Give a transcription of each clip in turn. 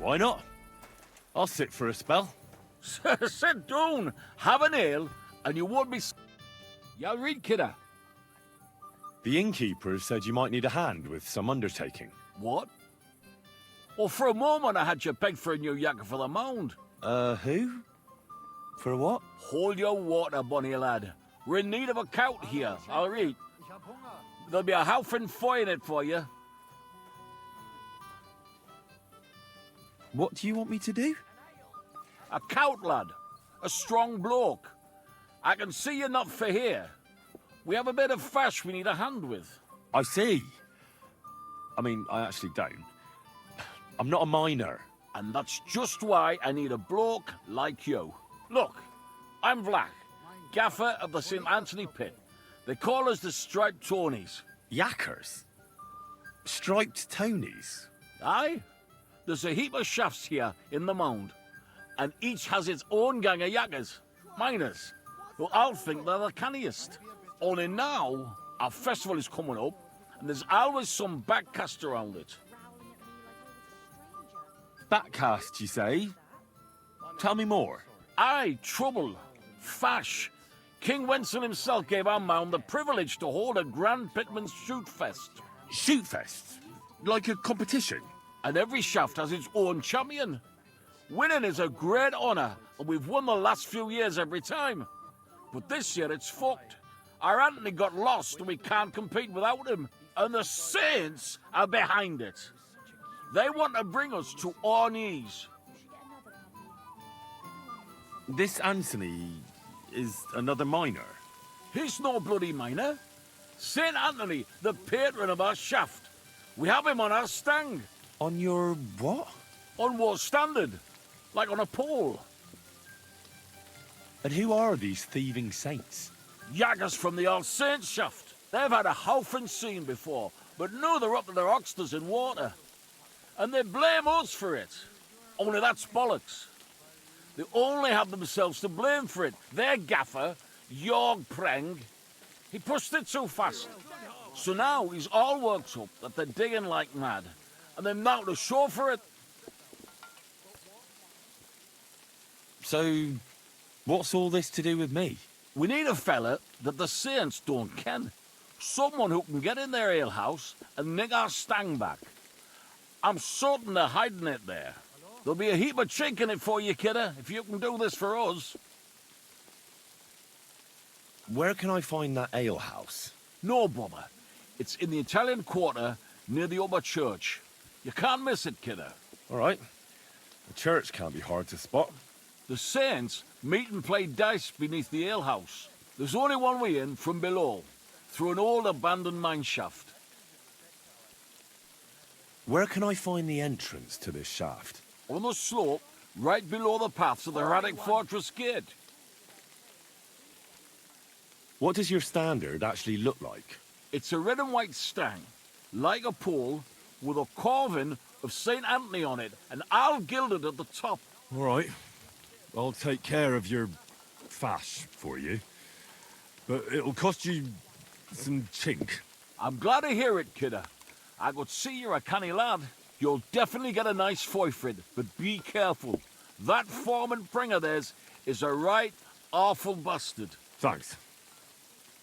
Why not? I'll sit for a spell. Sit down, have an ale, and you won't be... Yeah, read, kidder. The innkeeper said you might need a hand with some undertaking. What? Well, for a moment I had you pegged for a new yacker for the mound. Who? For what? Hold your water, bonny lad. We're in need of a count here, I'll read. There'll be a halfing foy in it for you. What do you want me to do? A count, lad. A strong bloke. I can see you're not for here. We have a bit of fash we need a hand with. I see. I mean, I actually don't. I'm not a miner. And that's just why I need a bloke like you. Look, I'm Vlach, gaffer of the St. Anthony Pit. They call us the Striped Tonies. Yackers? Striped Tonies? Aye. There's a heap of shafts here in the mound, and each has its own gang of yackers, miners, who I'll think they're the canniest. Only now, our festival is coming up, and there's always some backcast around it. Backcast, you say? Tell me more. Aye, trouble. Fash. King Wenzel himself gave our mound the privilege to hold a grand pitman's shoot fest. Shoot fest? Like a competition? And every shaft has its own champion. Winning is a great honour, and we've won the last few years every time. But this year it's fucked. Our Anthony got lost and we can't compete without him. And the Saints are behind it. They want to bring us to our knees. This Anthony is another miner. He's no bloody miner. St. Anthony, the patron of our shaft. We have him on our stang. On your what? On what standard? Like on a pole. And who are these thieving saints? Yaggers from the All Saints shaft. They've had a howfing scene before, but now they're up to their oxters in water. And they blame us for it. Only that's bollocks. They only have themselves to blame for it. Their gaffer, Jorg Preng, he pushed it too fast. So now he's all worked up that they're digging like mad. And they're now to show for it. So, what's all this to do with me? We need a fella that the Saints don't ken. Someone who can get in their alehouse and nick our stang back. I'm certain they're hiding it there. There'll be a heap of chink in it for you, kidder, if you can do this for us. Where can I find that alehouse? No bother. It's in the Italian Quarter near the upper church. You can't miss it, kidder. All right. The church can't be hard to spot. The Saints meet and play dice beneath the alehouse. There's only one way in from below, through an old abandoned mine shaft. Where can I find the entrance to this shaft? On the slope, right below the paths of the Radic Fortress Gate. What does your standard actually look like? It's a red and white stang, like a pole, with a carving of St. Anthony on it, and all gilded at the top. All right. I'll take care of your fash for you. But it'll cost you some chink. I'm glad to hear it, kidder. I could see you're a canny lad. You'll definitely get a nice foy for it, but be careful. That foreman pring of theirs is a right awful bastard. Thanks.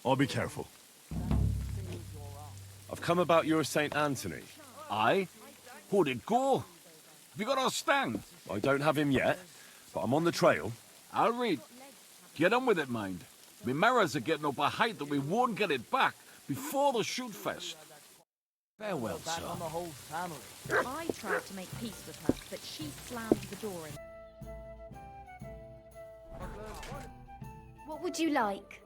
I'll be careful. I've come about your St. Anthony. Aye? Who'd it go? Have you got our stang? I don't have him yet, but I'm on the trail. I'll read. Get on with it, mind. Me mirrors are getting up a height that we won't get it back before the shoot fest. Farewell, sir. On the whole family. I tried to make peace with her, but she slammed the door in. What would you like?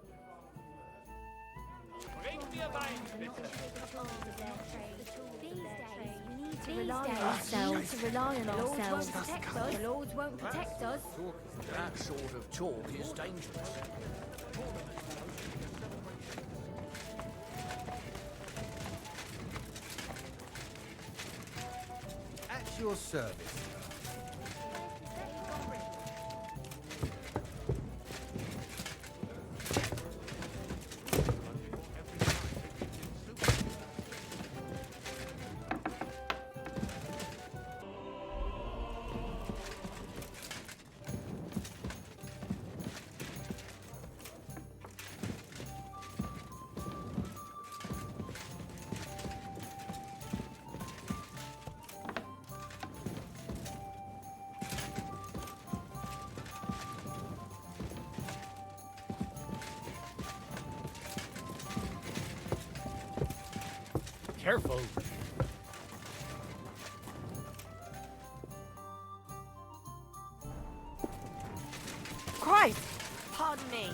To rely on ourselves. To rely on ourselves. The Lords won't protect us. That sort of talk is dangerous. At your service. Careful. Christ! Pardon me.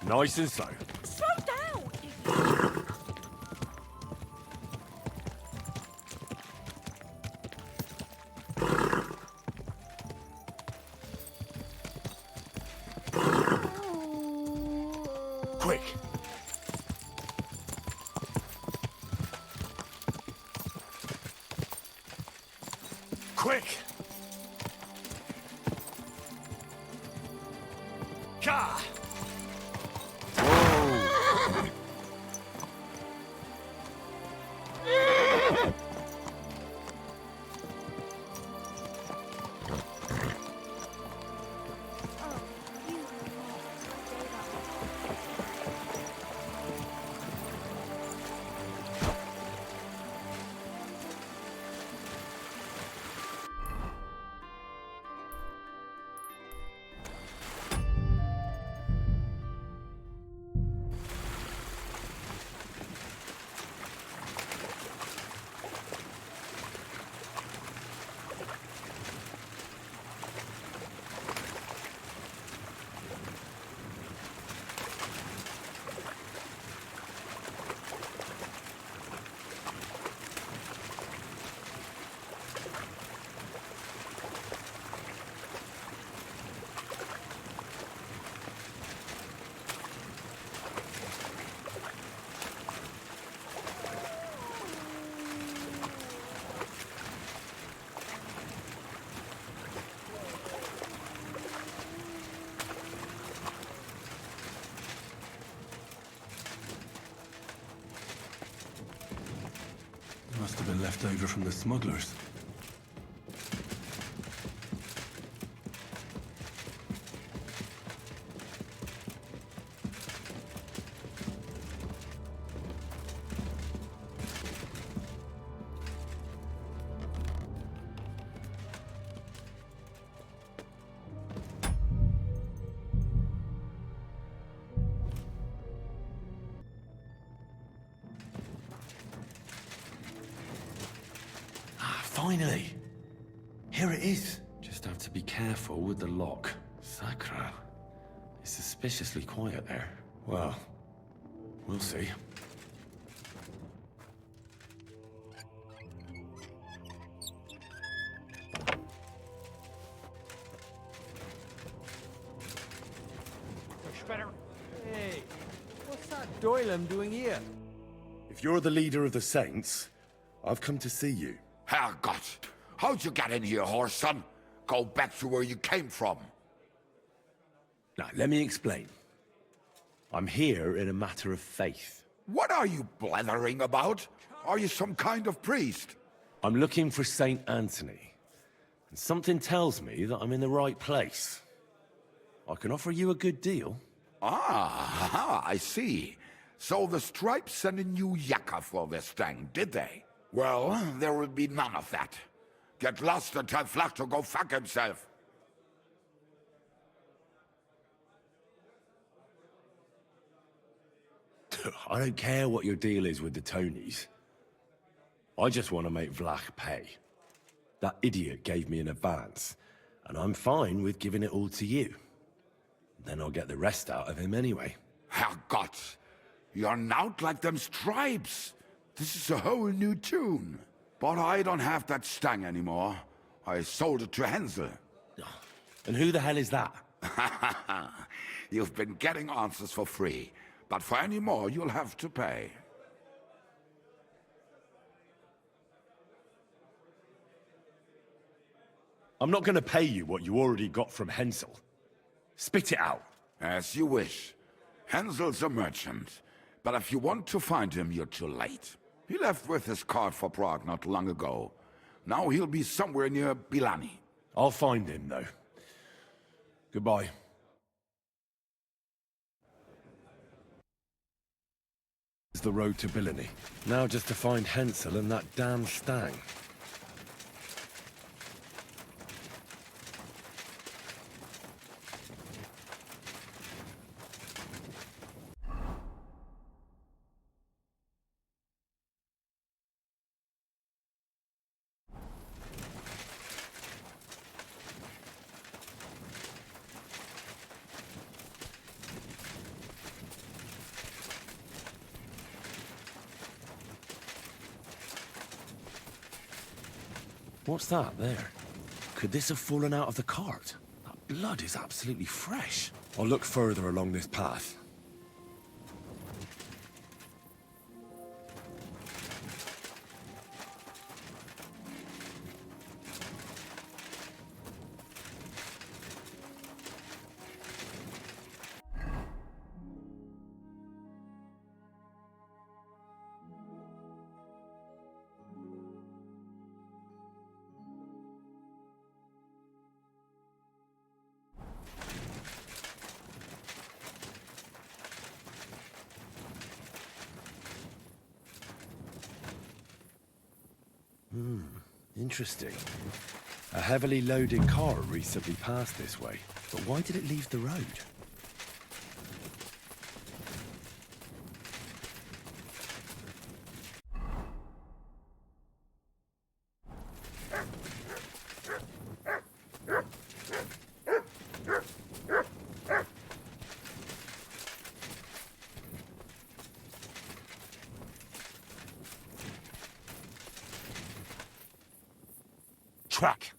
Slowly. Nice and slow. Slow down! Quick. Quick. Ka! Whoa. Must have been left over from the smugglers. Finally! Here it is. Just have to be careful with the lock. Sacra. It's suspiciously quiet there. Well, we'll see. Hey, what's that Doylem doing here? If you're the leader of the Saints, I've come to see you. Herrgott! How'd you get in here, horse son? Go back to where you came from. Now, let me explain. I'm here in a matter of faith. What are you blethering about? Are you some kind of priest? I'm looking for Saint Anthony. And something tells me that I'm in the right place. I can offer you a good deal. Ah, I see. So the Stripes sent a new yacker for this thing, did they? Well, there will be none of that. Get lost and tell Flash to go fuck himself. I don't care what your deal is with the Tonies. I just want to make Vlach pay. That idiot gave me an advance, and I'm fine with giving it all to you. Then I'll get the rest out of him anyway. Herrgott! You're not like them Stripes. This is a whole new tune. But I don't have that stang anymore. I sold it to Hensel. And who the hell is that? You've been getting answers for free. But for any more, you'll have to pay. I'm not gonna pay you what you already got from Hensel. Spit it out. As you wish. Hansel's a merchant, but if you want to find him, you're too late. He left with his cart for Prague not long ago. Now he'll be somewhere near Bilani. I'll find him, though. Goodbye. Is the road to Bilani. Now just to find Hensel and that damn stang. What's that there? Could this have fallen out of the cart? That blood is absolutely fresh. I'll look further along this path. Interesting. A heavily loaded car recently passed this way, but why did it leave the road? Track.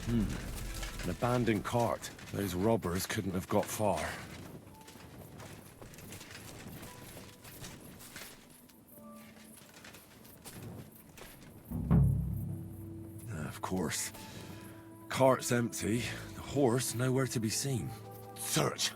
An abandoned cart. Those robbers couldn't have got far. Of course. Cart's empty. The horse nowhere to be seen. Search!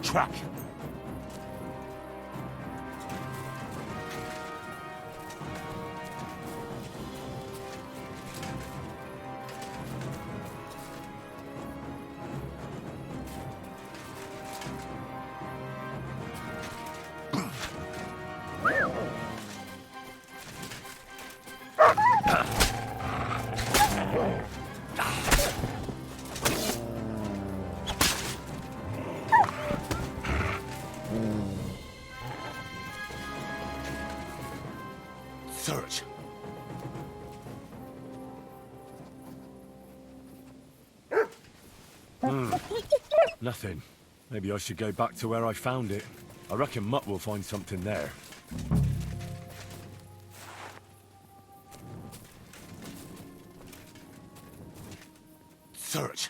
Track. Search. Nothing. Maybe I should go back to where I found it. I reckon Mutt will find something there. Search.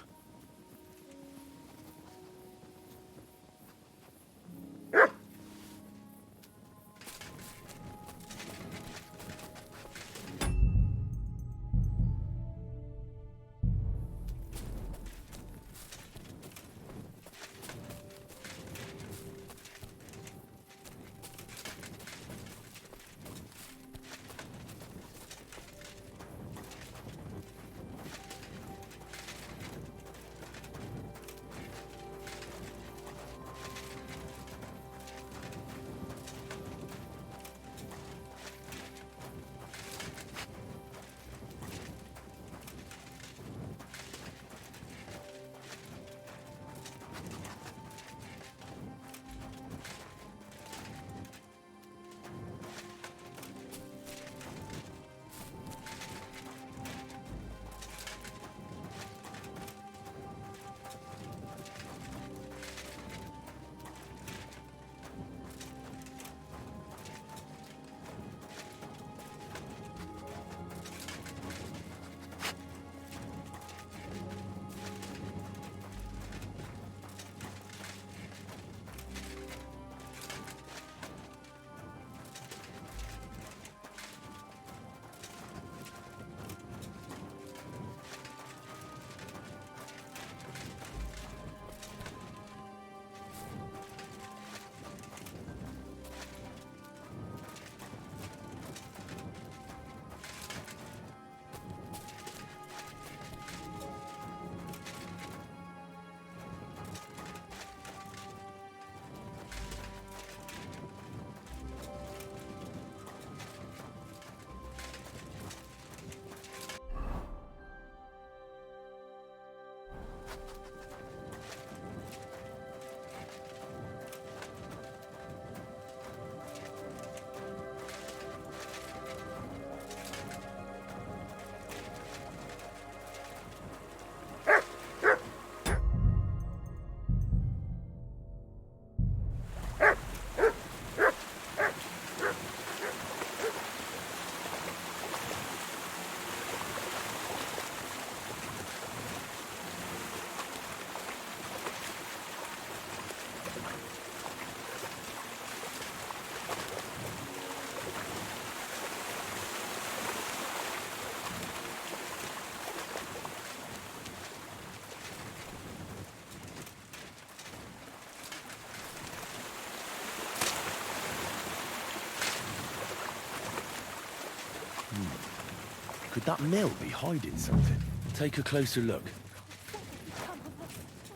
Could that mill be hiding something? Take a closer look.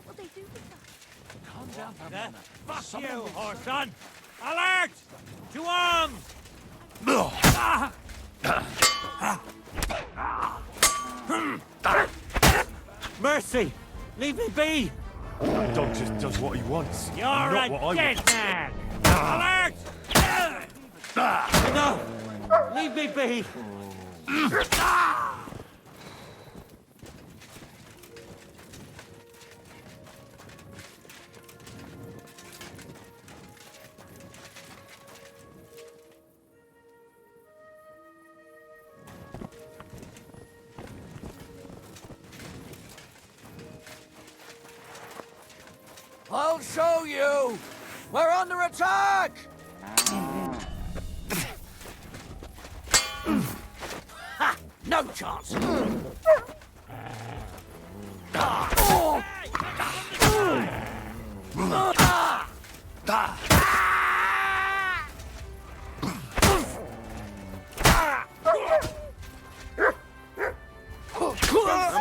What will they do with us? Calm down, Pamela. Fuck you, Horson! Alert! To arms! Mercy! Leave me be! That dog just does what he wants. You're not a what I dead want. man! Alert! No! Leave me be! I'll show you! We're under attack! Ha! No chance! I'm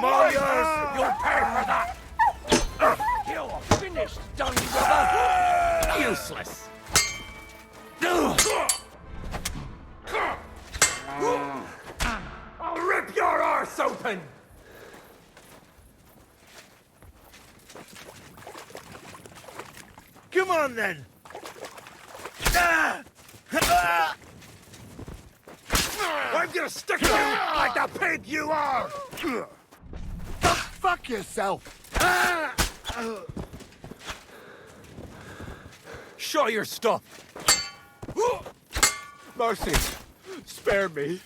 all yours! You'll pay for that! You're finished, dung rubber! Useless! I'll rip your arse open! Come on, then! I'm gonna stick you like the pig you are! Fuck yourself! Show your stuff! Mercy, spare me.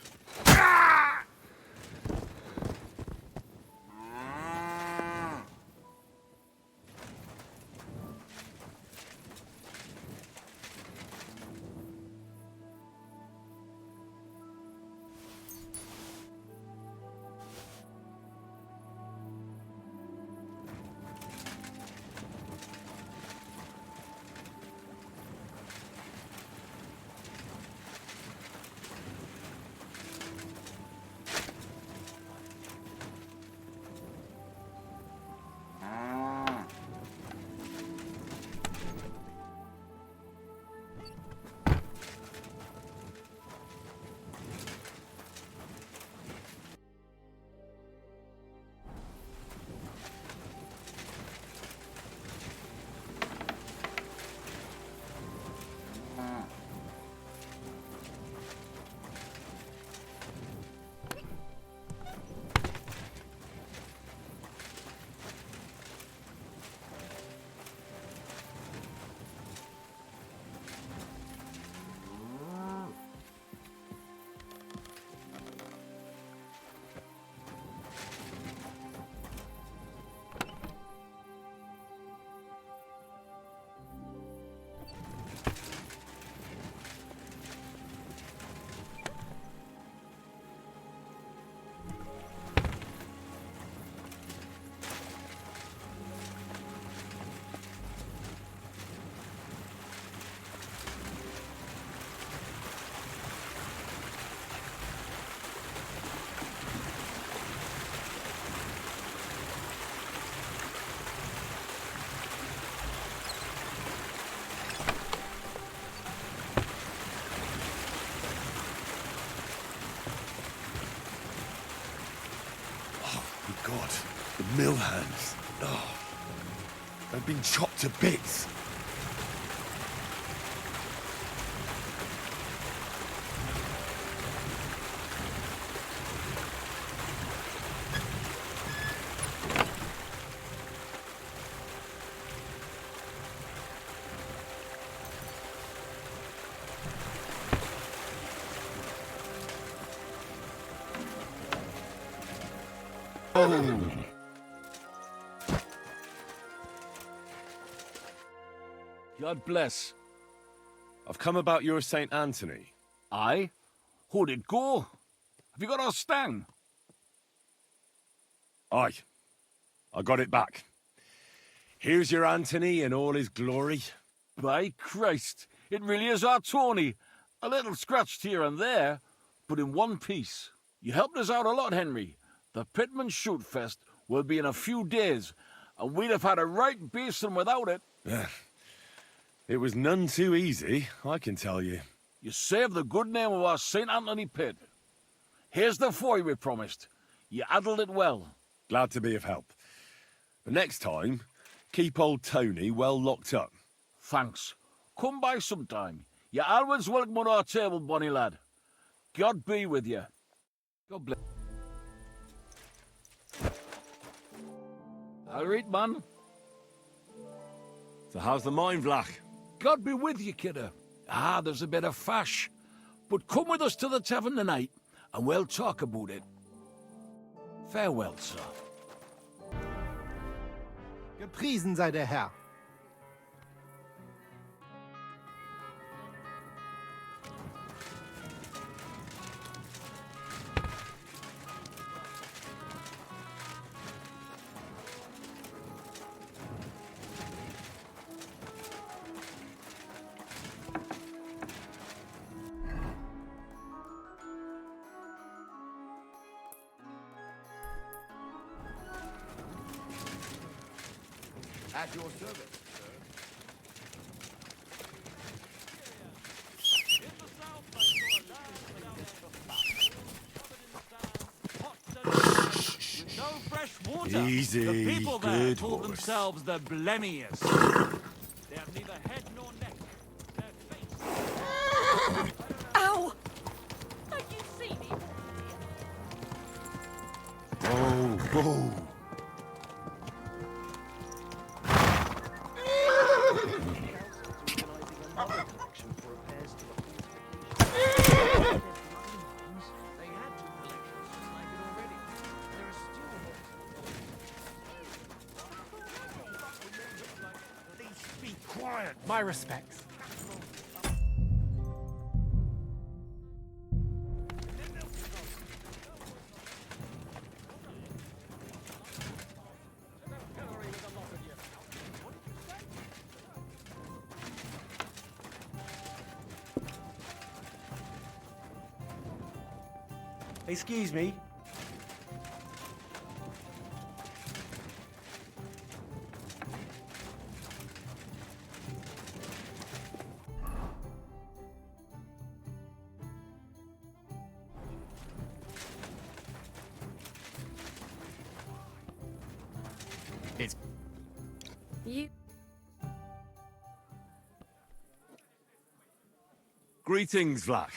God, the mill hands. Oh, they've been chopped to bits. God bless. I've come about your St. Anthony. Aye? How'd it go? Have you got our stang? Aye. I got it back. Here's your Anthony in all his glory. By Christ, it really is our Tony. A little scratched here and there, but in one piece. You helped us out a lot, Henry. The Pitman Shoot Fest will be in a few days, and we'd have had a right basin without it. It was none too easy, I can tell you. You saved the good name of our St. Anthony pit. Here's the foy we promised. You handled it well. Glad to be of help. But next time, keep old Tony well locked up. Thanks. Come by sometime. You're always welcome on our table, bonny lad. God be with you. God bless. I'll read, man. So how's the mine, Vlach? God be with you, kidder. Ah, there's a bit of fash. But come with us to the tavern tonight, and we'll talk about it. Farewell, sir. Gepriesen sei der Herr. At your service, No fresh water. Easy, The people there good call horse. themselves the Blemius. They have neither head nor neck. Their face. Ow! Don't you see me? Oh. Be quiet. My respects. Excuse me. You... Greetings, Vlach.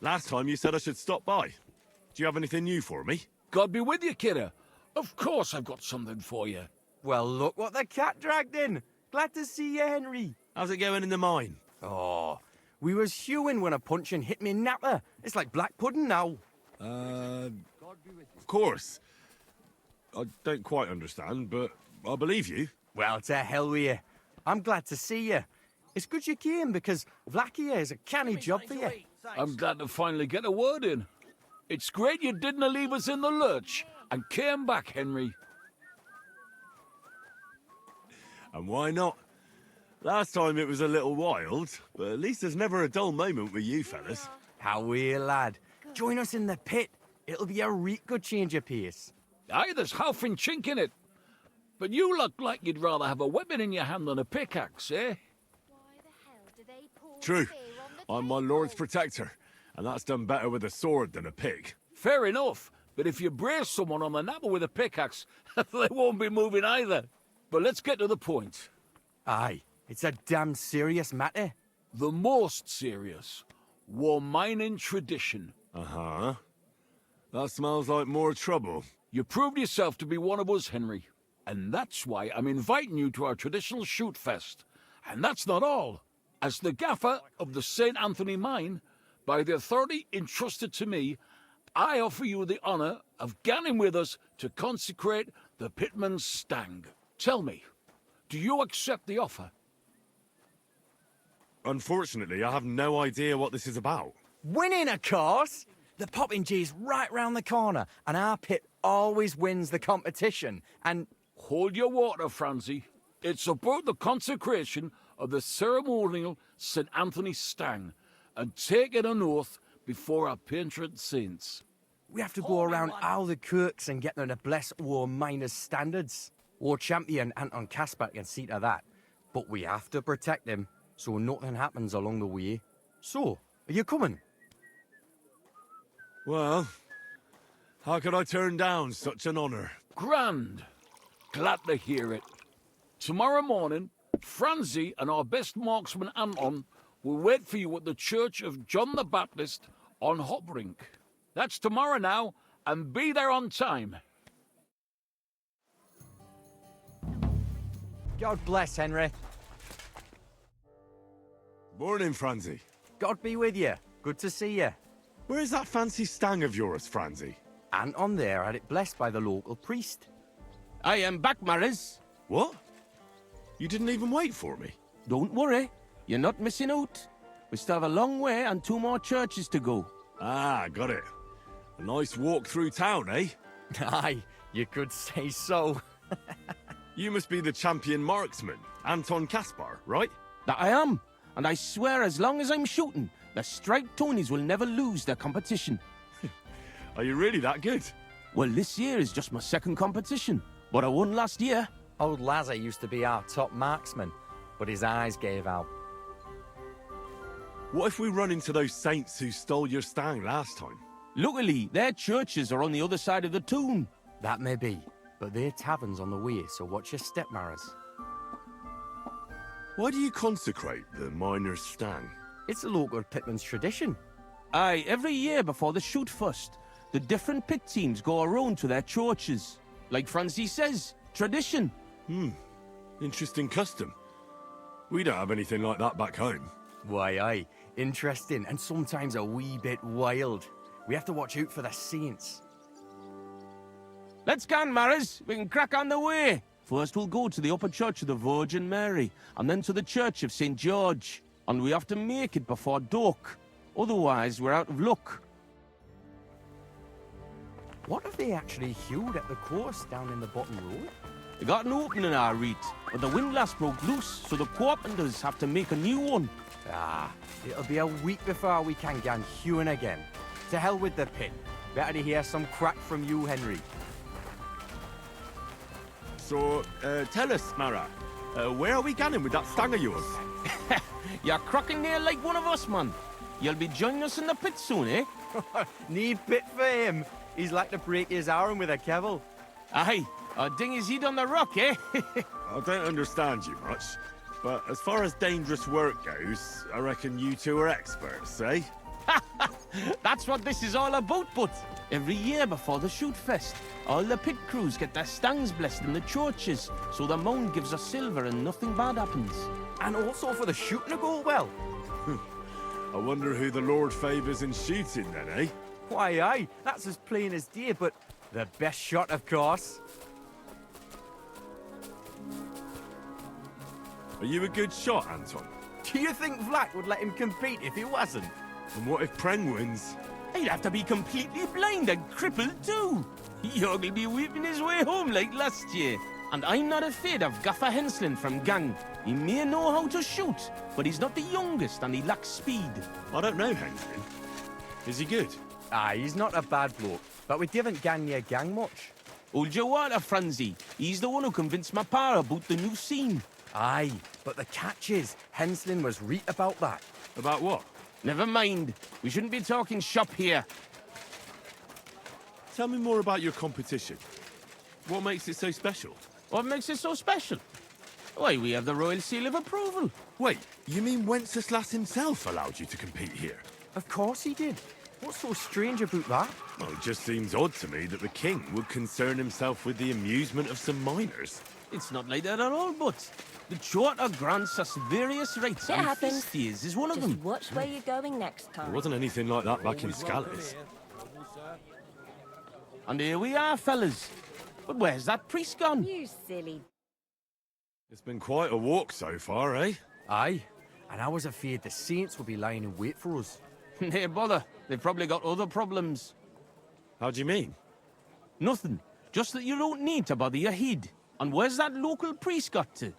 Last time you said I should stop by. Do you have anything new for me? God be with you, kidder. Of course I've got something for you. Well, look what the cat dragged in. Glad to see you, Henry. How's it going in the mine? Oh, we was hewing when a puncheon hit me napper. It's like black pudding now. Of course. I don't quite understand, but I believe you. Well, to hell with you. I'm glad to see you. It's good you came because Vlachia is a canny job for you. I'm glad to finally get a word in. It's great you didn't leave us in the lurch and came back, Henry. And why not? Last time it was a little wild, but at least there's never a dull moment with you fellas. How are you, lad? Join us in the pit. It'll be a real good change of pace. Aye, there's half and chink in it. But you look like you'd rather have a weapon in your hand than a pickaxe, eh? True. I'm my lord's protector, and that's done better with a sword than a pig. Fair enough, but if you brace someone on the napper with a pickaxe, they won't be moving either. But let's get to the point. Aye, it's a damn serious matter. The most serious. War mining tradition. Uh-huh. That smells like more trouble. You proved yourself to be one of us, Henry. And that's why I'm inviting you to our traditional shoot fest. And that's not all. As the gaffer of the St. Anthony mine, by the authority entrusted to me, I offer you the honour of ganning with us to consecrate the Pitman's Stang. Tell me, do you accept the offer? Unfortunately, I have no idea what this is about. Winning, of course! The popping G's right round the corner, and our pit always wins the competition, and... Hold your water, Francie. It's about the consecration of the ceremonial St. Anthony Stang, and take it an oath before our patron saints. We have to go around all the kirks and get them to bless our miners' standards. Our champion, Anton Caspar, can see to that. But we have to protect him, so nothing happens along the way. So, are you coming? Well, how could I turn down such an honor? Grand. Glad to hear it. Tomorrow morning, Franzi and our best marksman Anton will wait for you at the Church of John the Baptist on Hoprink. That's tomorrow now, and be there on time. God bless, Henry. Morning, Franzi. God be with you. Good to see you. Where's that fancy stang of yours, Franzi? Anton there had it blessed by the local priest. I am back, Maris. What? You didn't even wait for me? Don't worry. You're not missing out. We still have a long way and 2 more churches to go. Ah, got it. A nice walk through town, eh? Aye, you could say so. You must be the champion marksman, Anton Caspar, right? That I am. And I swear as long as I'm shooting, the striped Tonies will never lose their competition. Are you really that good? Well, this year is just my 2nd competition. But I won last year. Old Lazar used to be our top marksman, but his eyes gave out. What if we run into those saints who stole your stang last time? Luckily, their churches are on the other side of the tomb. That may be, but their tavern's on the way, so watch your step, Maris. Why do you consecrate the miner's stang? It's a local pitman's tradition. Aye, every year before the shoot first, the different pit teams go around to their churches. Like Francie says, tradition. Interesting custom. We don't have anything like that back home. Why, aye. Interesting, and sometimes a wee bit wild. We have to watch out for the saints. Let's go, Maris. We can crack on the way. First we'll go to the upper church of the Virgin Mary, and then to the church of St. George. And we have to make it before dark. Otherwise, we're out of luck. What have they actually hewed at the course down in the bottom road? They got an opening, our reed, but the windlass broke loose, so the carpenters have to make a new one. Ah, it'll be a week before we can get hewing again. To hell with the pit. Better to hear some crack from you, Henry. So, tell us, Mara, where are we going with that stang of yours? You're crocking there like one of us, man. You'll be joining us in the pit soon, eh? Need pit for him. He's like to break his arm with a kevil. Aye, or ding his head on the rock, eh? I don't understand you much, but as far as dangerous work goes, I reckon you two are experts, eh? That's what this is all about, but every year before the shoot fest, all the pit crews get their stangs blessed in the churches, so the mound gives us silver and nothing bad happens. And also for the shooting to go well. I wonder who the Lord favours in shooting then, eh? Why, aye, that's as plain as day, but the best shot, of course. Are you a good shot, Anton? Do you think Vlad would let him compete if he wasn't? And what if Preng wins? He'd have to be completely blind and crippled too. You'll be weeping his way home like last year. And I'm not afraid of Gaffer Henslin from Gang. He may know how to shoot, but he's not the youngest and he lacks speed. I don't know, Henslin. Is he good? Aye, he's not a bad bloke, but we didn't gang near Gang much. Hold your water, Franzi. He's the one who convinced my pa about the new scene. Aye, but the catch is, Henslin was right about that. About what? Never mind. We shouldn't be talking shop here. Tell me more about your competition. What makes it so special? What makes it so special? Why, we have the royal seal of approval. Wait, you mean Wenceslas himself allowed you to compete here? Of course he did. What's so strange about that? Well, it just seems odd to me that the king would concern himself with the amusement of some miners. It's not like that at all, but the charter grants us various rights, It and happens. feast days is one of Just them. watch where you're going next There time. wasn't anything like that back in Scallis. And here we are, fellas. But where's that priest gone? You silly. It's been quite a walk so far, eh? Aye, and I was afraid the saints would be lying in wait for us. Hey, bother. They've probably got other problems. How do you mean? Nothing. Just that you don't need to bother your head. And where's that local priest got to?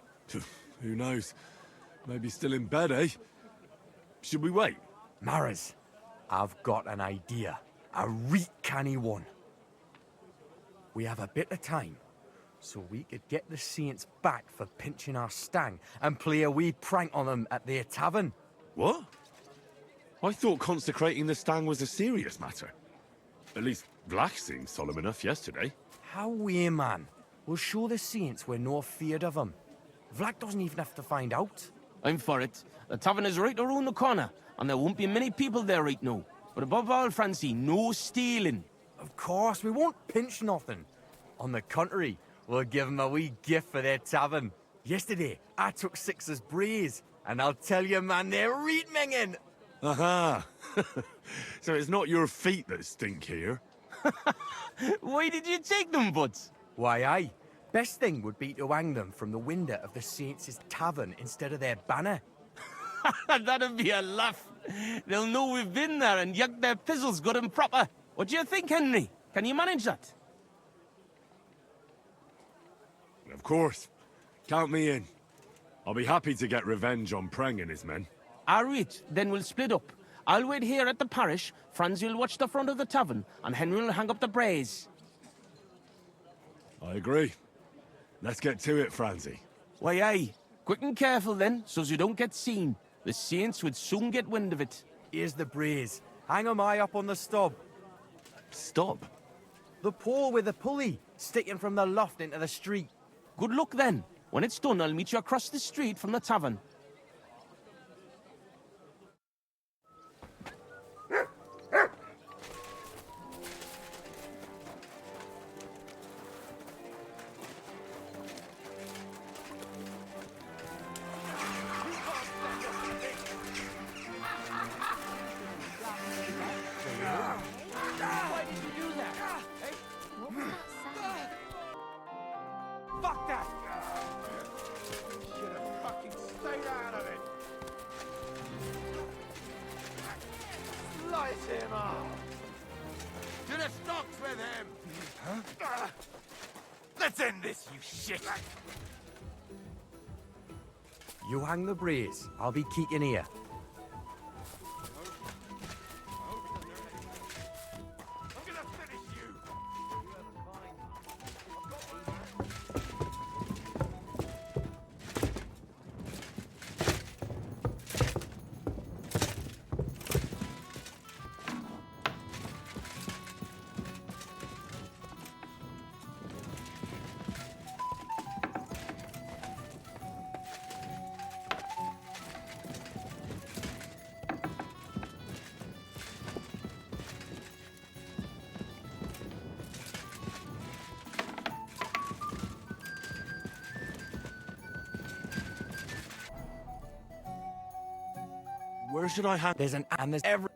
Who knows? Maybe still in bed, eh? Should we wait? Maris, I've got an idea. A reet canny one. We have a bit of time, so we could get the Saints back for pinching our stang and play a wee prank on them at their tavern. What? I thought consecrating the stang was a serious matter. At least Vlach seemed solemn enough yesterday. How we, man? We'll show the Saints we're no feared of them. Vlach doesn't even have to find out. I'm for it. The tavern is right around the corner, and there won't be many people there right now. But above all, Francie, no stealing. Of course, we won't pinch nothing. On the contrary, we'll give them a wee gift for their tavern. Yesterday, I took 6's braes, and I'll tell you, man, they're reet minging. Aha! So it's not your feet that stink here? Why did you take them, Butts? Why, aye. Best thing would be to hang them from the window of the Saints' tavern instead of their banner. That'd be a laugh. They'll know we've been there and yucked their pizzles good and proper. What do you think, Henry? Can you manage that? Of course. Count me in. I'll be happy to get revenge on Preng and his men. All right, then we'll split up. I'll wait here at the parish, Francie will watch the front of the tavern, and Henry will hang up the braes. I agree. Let's get to it, Francie. Why, aye. Quick and careful then, so's you don't get seen. The Saints would soon get wind of it. Here's the braes. Hang 'em high up on the stub. Stop. The pole with the pulley, sticking from the loft into the street. Good luck then. When it's done, I'll meet you across the street from the tavern. Fuck that! Should have fucking stayed out of it. Slice him off. To the stocks with him. Huh? Let's end this, you shit. You hang the braes. I'll be keeping here. Where should I hang? There's every.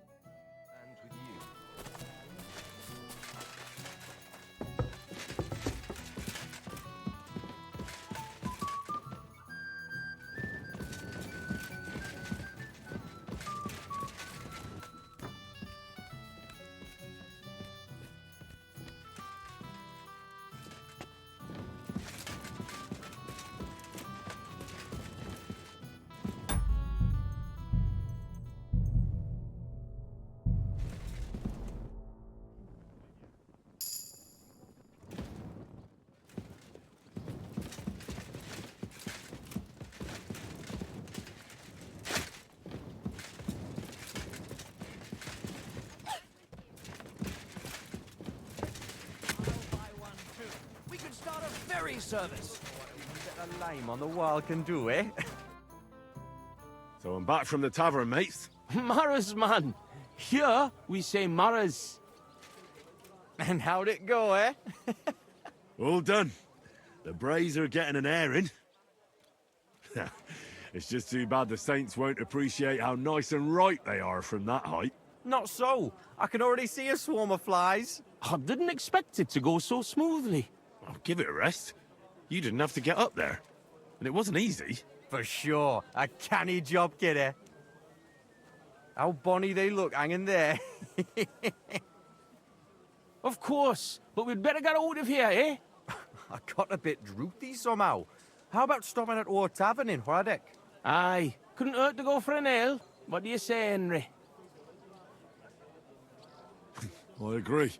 Ferry service. What a lime on the wall can do, eh? So I'm back from the tavern, mates. Maras, man. Here, we say Maras. And how'd it go, eh? All done. The braes are getting an airing. It's just too bad the Saints won't appreciate how nice and right they are from that height. Not so. I can already see a swarm of flies. I didn't expect it to go so smoothly. I'll give it a rest. You didn't have to get up there. And it wasn't easy. For sure. A canny job, kidder. How bonny they look hanging there. Of course, but we'd better get out of here, eh? I got a bit droopy somehow. How about stopping at our tavern in Hradek? Aye, couldn't hurt to go for an ale. What do you say, Henry? I agree.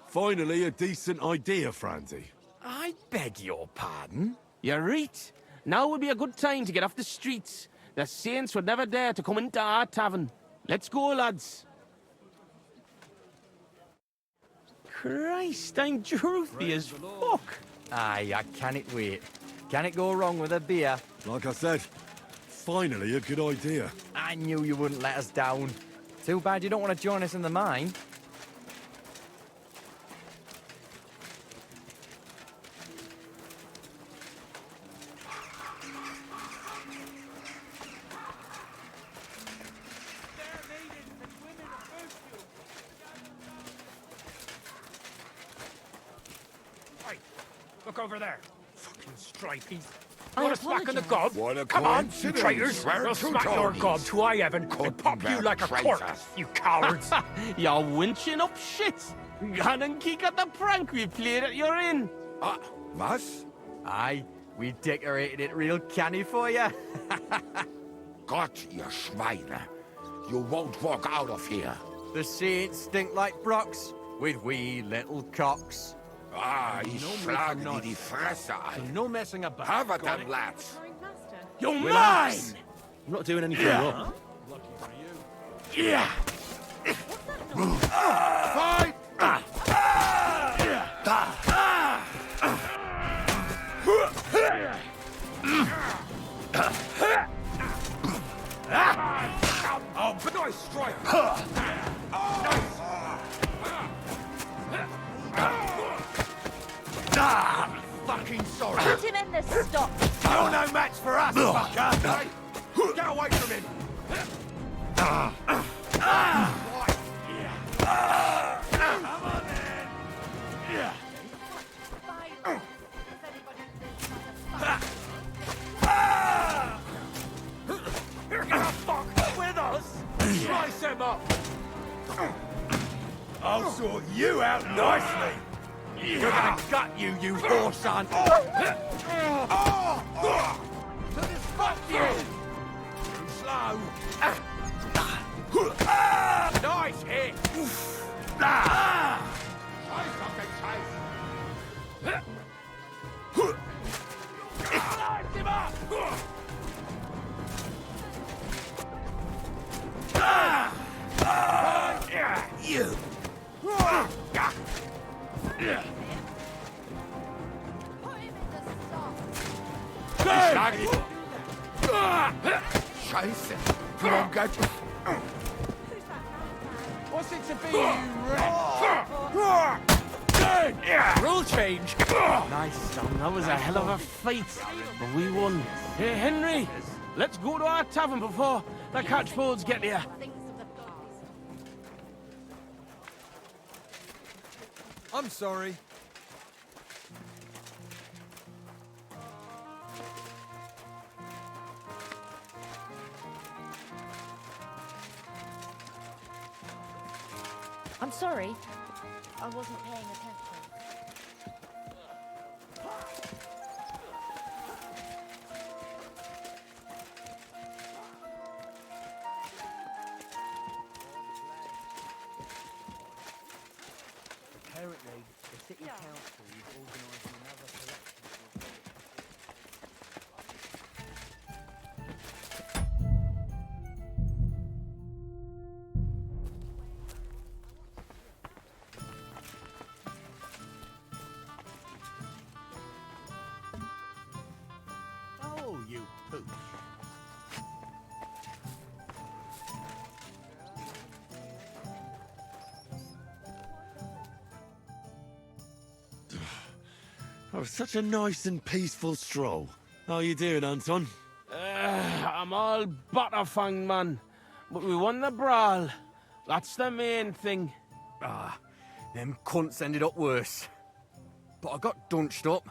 Finally, a decent idea, Franzi. I beg your pardon? You're right. Now would be a good time to get off the streets. The saints would never dare to come into our tavern. Let's go, lads. Christ, I'm drouthy as fuck. Aye, I can't wait. Can it go wrong with a beer? Like I said, finally a good idea. I knew you wouldn't let us down. Too bad you don't want to join us in the mine. Look over there. Fucking stripies. I Want to smack in the gob? What a Come on, you coincidence. traitors. We're I'll two smack your Tonies. gob to I heaven and pop you like a cork, you cowards. You're winching up shit. Gone and kick at the prank we played at your inn. Was? Aye, we decorated it real canny for you. Gott, ihr Schweine. You won't walk out of here. The saints stink like brocks, with wee little cocks. Ich schlag dir die Fresse ein. No messing about. Have it then, lads. You're mine! Relax. I'm not doing anything wrong. Yeah! Fight! Oh, but nice strike! Fucking sorry! Put him in the stock. You're no match for us, fucker! Get away from him! Come on, then! You're gonna fuck with us! Slice him up! I'll sort you out nicely! You're gonna gut you, you horse son! To this fuck you! Too slow! Nice hit! Slice him up! You! Scheiße. From get. What's it to be, you rat? Rule change! Nice, son. That was a hell of a fight. But we won. Hey, Henry, let's go to our tavern before the catchboards get here. I'm sorry. I'm sorry. I wasn't paying attention. Apparently, the city council is organising another collection. Oh, you pooch. Oh, such a nice and peaceful stroll. How you doing, Anton? I'm all butterfang, man. But we won the brawl. That's the main thing. Them cunts ended up worse. But I got dunched up.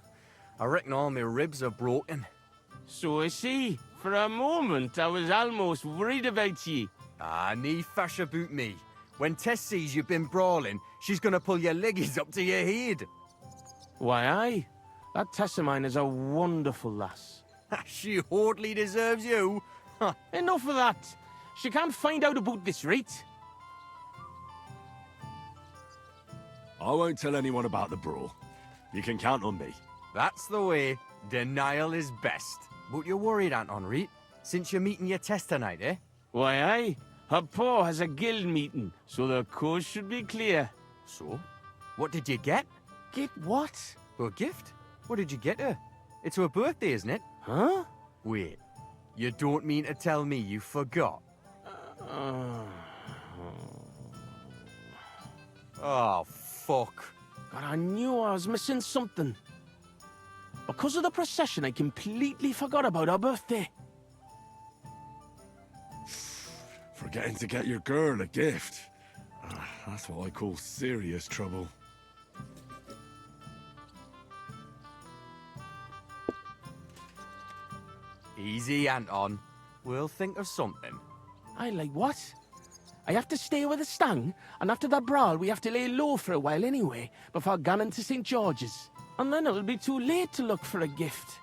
I reckon all my ribs are broken. So I see. For a moment, I was almost worried about ye. Nee fash about me. When Tess sees you've been brawling, she's gonna pull your leggies up to your head. Why, aye. That Tess of mine is a wonderful lass. She hardly deserves you. Enough of that. She can't find out about this, right? I won't tell anyone about the brawl. You can count on me. That's the way. Denial is best. But you're worried, Anton, Reed? Since you're meeting your test tonight, eh? Why, aye. Her pa has a guild meeting, so the coast should be clear. So? What did you get? Get what? A gift? What did you get her? It's her birthday, isn't it? Huh? Wait. You don't mean to tell me you forgot? Oh, fuck. God, I knew I was missing something. Because of the procession, I completely forgot about her birthday. Forgetting to get your girl a gift. That's what I call serious trouble. Easy, Anton. We'll think of something. I like what? I have to stay with the stang, and after that brawl, we have to lay low for a while anyway, before going to St. George's. And then it'll be too late to look for a gift.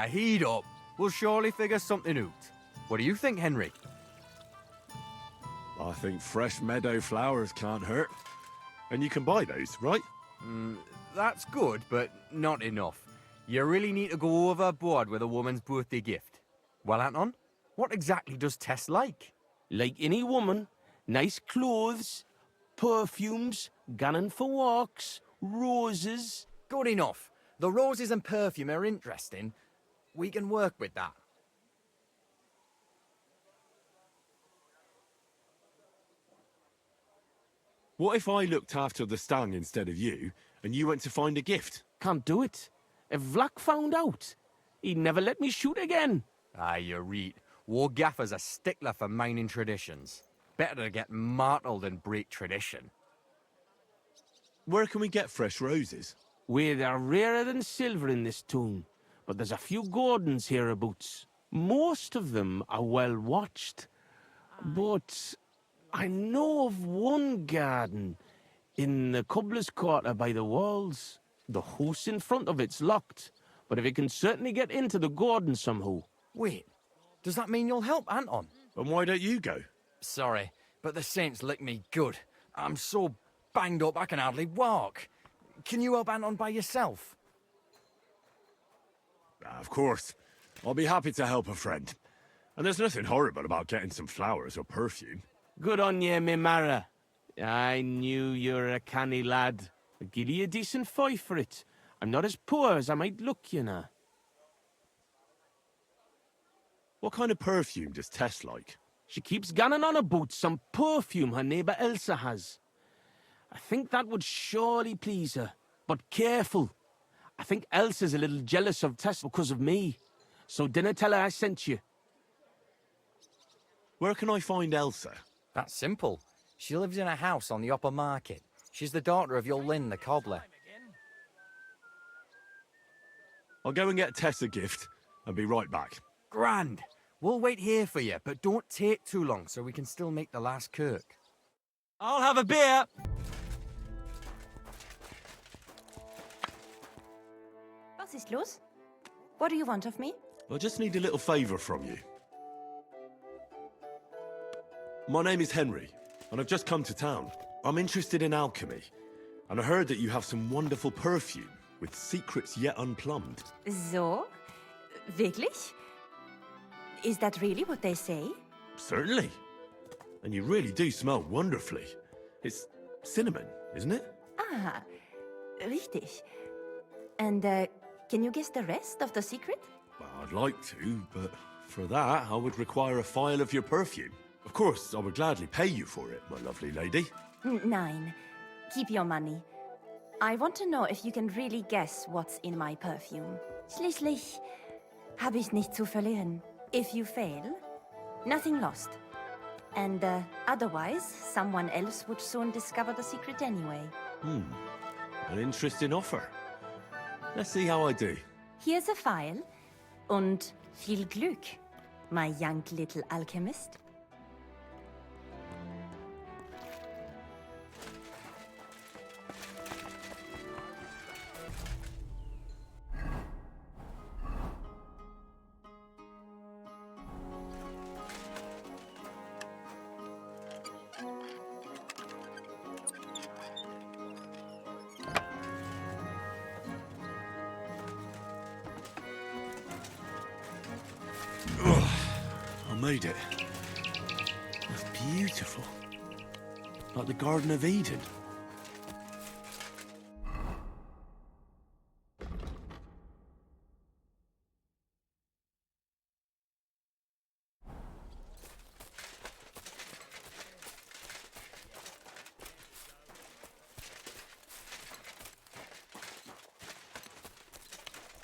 Heat up. We'll surely figure something out. What do you think, Henry? I think fresh meadow flowers can't hurt. And you can buy those, right? That's good, but not enough. You really need to go overboard with a woman's birthday gift. Well, Anton, what exactly does Tess like? Like any woman, nice clothes, perfumes, gunning for walks, roses. Good enough. The roses and perfume are interesting. We can work with that. What if I looked after the stang instead of you, and you went to find a gift? Can't do it. If Vlack found out, he'd never let me shoot again. You read. War Gaffer's a stickler for mining traditions. Better to get martyred than break tradition. Where can we get fresh roses? Where they're rarer than silver in this town, but there's a few gardens hereabouts. Most of them are well watched. But I know of one garden in the cobbler's quarter by the walls. The house in front of it's locked, but if you can certainly get into the garden somehow. Wait, does that mean you'll help, Anton? And why don't you go? Sorry, but the saints lick me good. I'm so banged up I can hardly walk. Can you help Anton by yourself? Of course. I'll be happy to help a friend. And there's nothing horrible about getting some flowers or perfume. Good on ye, me Mara. I knew you were a canny lad. I'll give you a decent fight for it. I'm not as poor as I might look, you know. What kind of perfume does Tess like? She keeps gunning on about some perfume her neighbour Elsa has. I think that would surely please her. But careful. I think Elsa's a little jealous of Tess because of me. So dinna tell her I sent you. Where can I find Elsa? That's simple. She lives in a house on the upper market. She's the daughter of your Lynn, the cobbler. I'll go and get Tess a gift and be right back. Grand. We'll wait here for you, but don't take too long so we can still make the last kirk. I'll have a beer. Was ist los? What do you want of me? I just need a little favour from you. My name is Henry, and I've just come to town. I'm interested in alchemy, and I heard that you have some wonderful perfume with secrets yet unplumbed. So? Wirklich? Is that really what they say? Certainly. And you really do smell wonderfully. It's cinnamon, isn't it? Ah, richtig. And, can you guess the rest of the secret? Well, I'd like to, but for that, I would require a phial of your perfume. Of course, I would gladly pay you for it, my lovely lady. Nein. Keep your money. I want to know if you can really guess what's in my perfume. Schließlich habe ich nichts zu verlieren. If you fail, nothing lost. And otherwise, someone else would soon discover the secret anyway. An interesting offer. Let's see how I do. Here's a file. Und viel Glück, my young little alchemist. made it. That's beautiful. Like the Garden of Eden.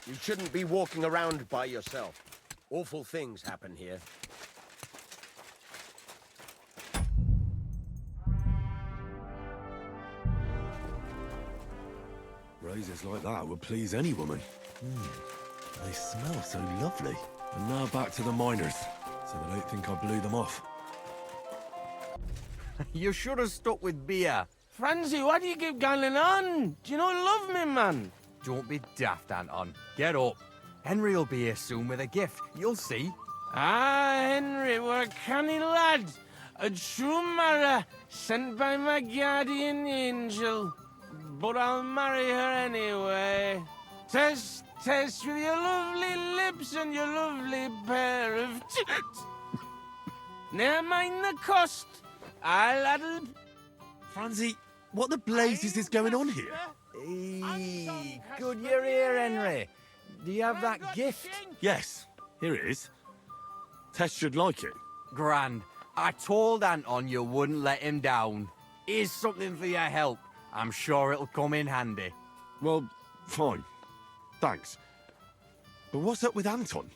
You shouldn't be walking around by yourself. Awful things happen here. Roses like that would please any woman. They smell so lovely. And now back to the miners, so they don't think I blew them off. You should have stuck with beer. Francie, what do you keep going on? Do you not love me, man? Don't be daft, Anton. Get up. Henry will be here soon with a gift. You'll see. Ah, Henry, we're a canny lad. A true marrow, sent by my guardian angel. But I'll marry her anyway. Tess, Tess, with your lovely lips and your lovely pair of tits. Never mind the cost. I'll add... Francie, what the blazes is going on here? Hey, good you're here, Henry. Do you have that gift? Yes, here it is. Tess should like it. Grand. I told Anton you wouldn't let him down. Here's something for your help. I'm sure it'll come in handy. Well, fine. Thanks. But what's up with Anton?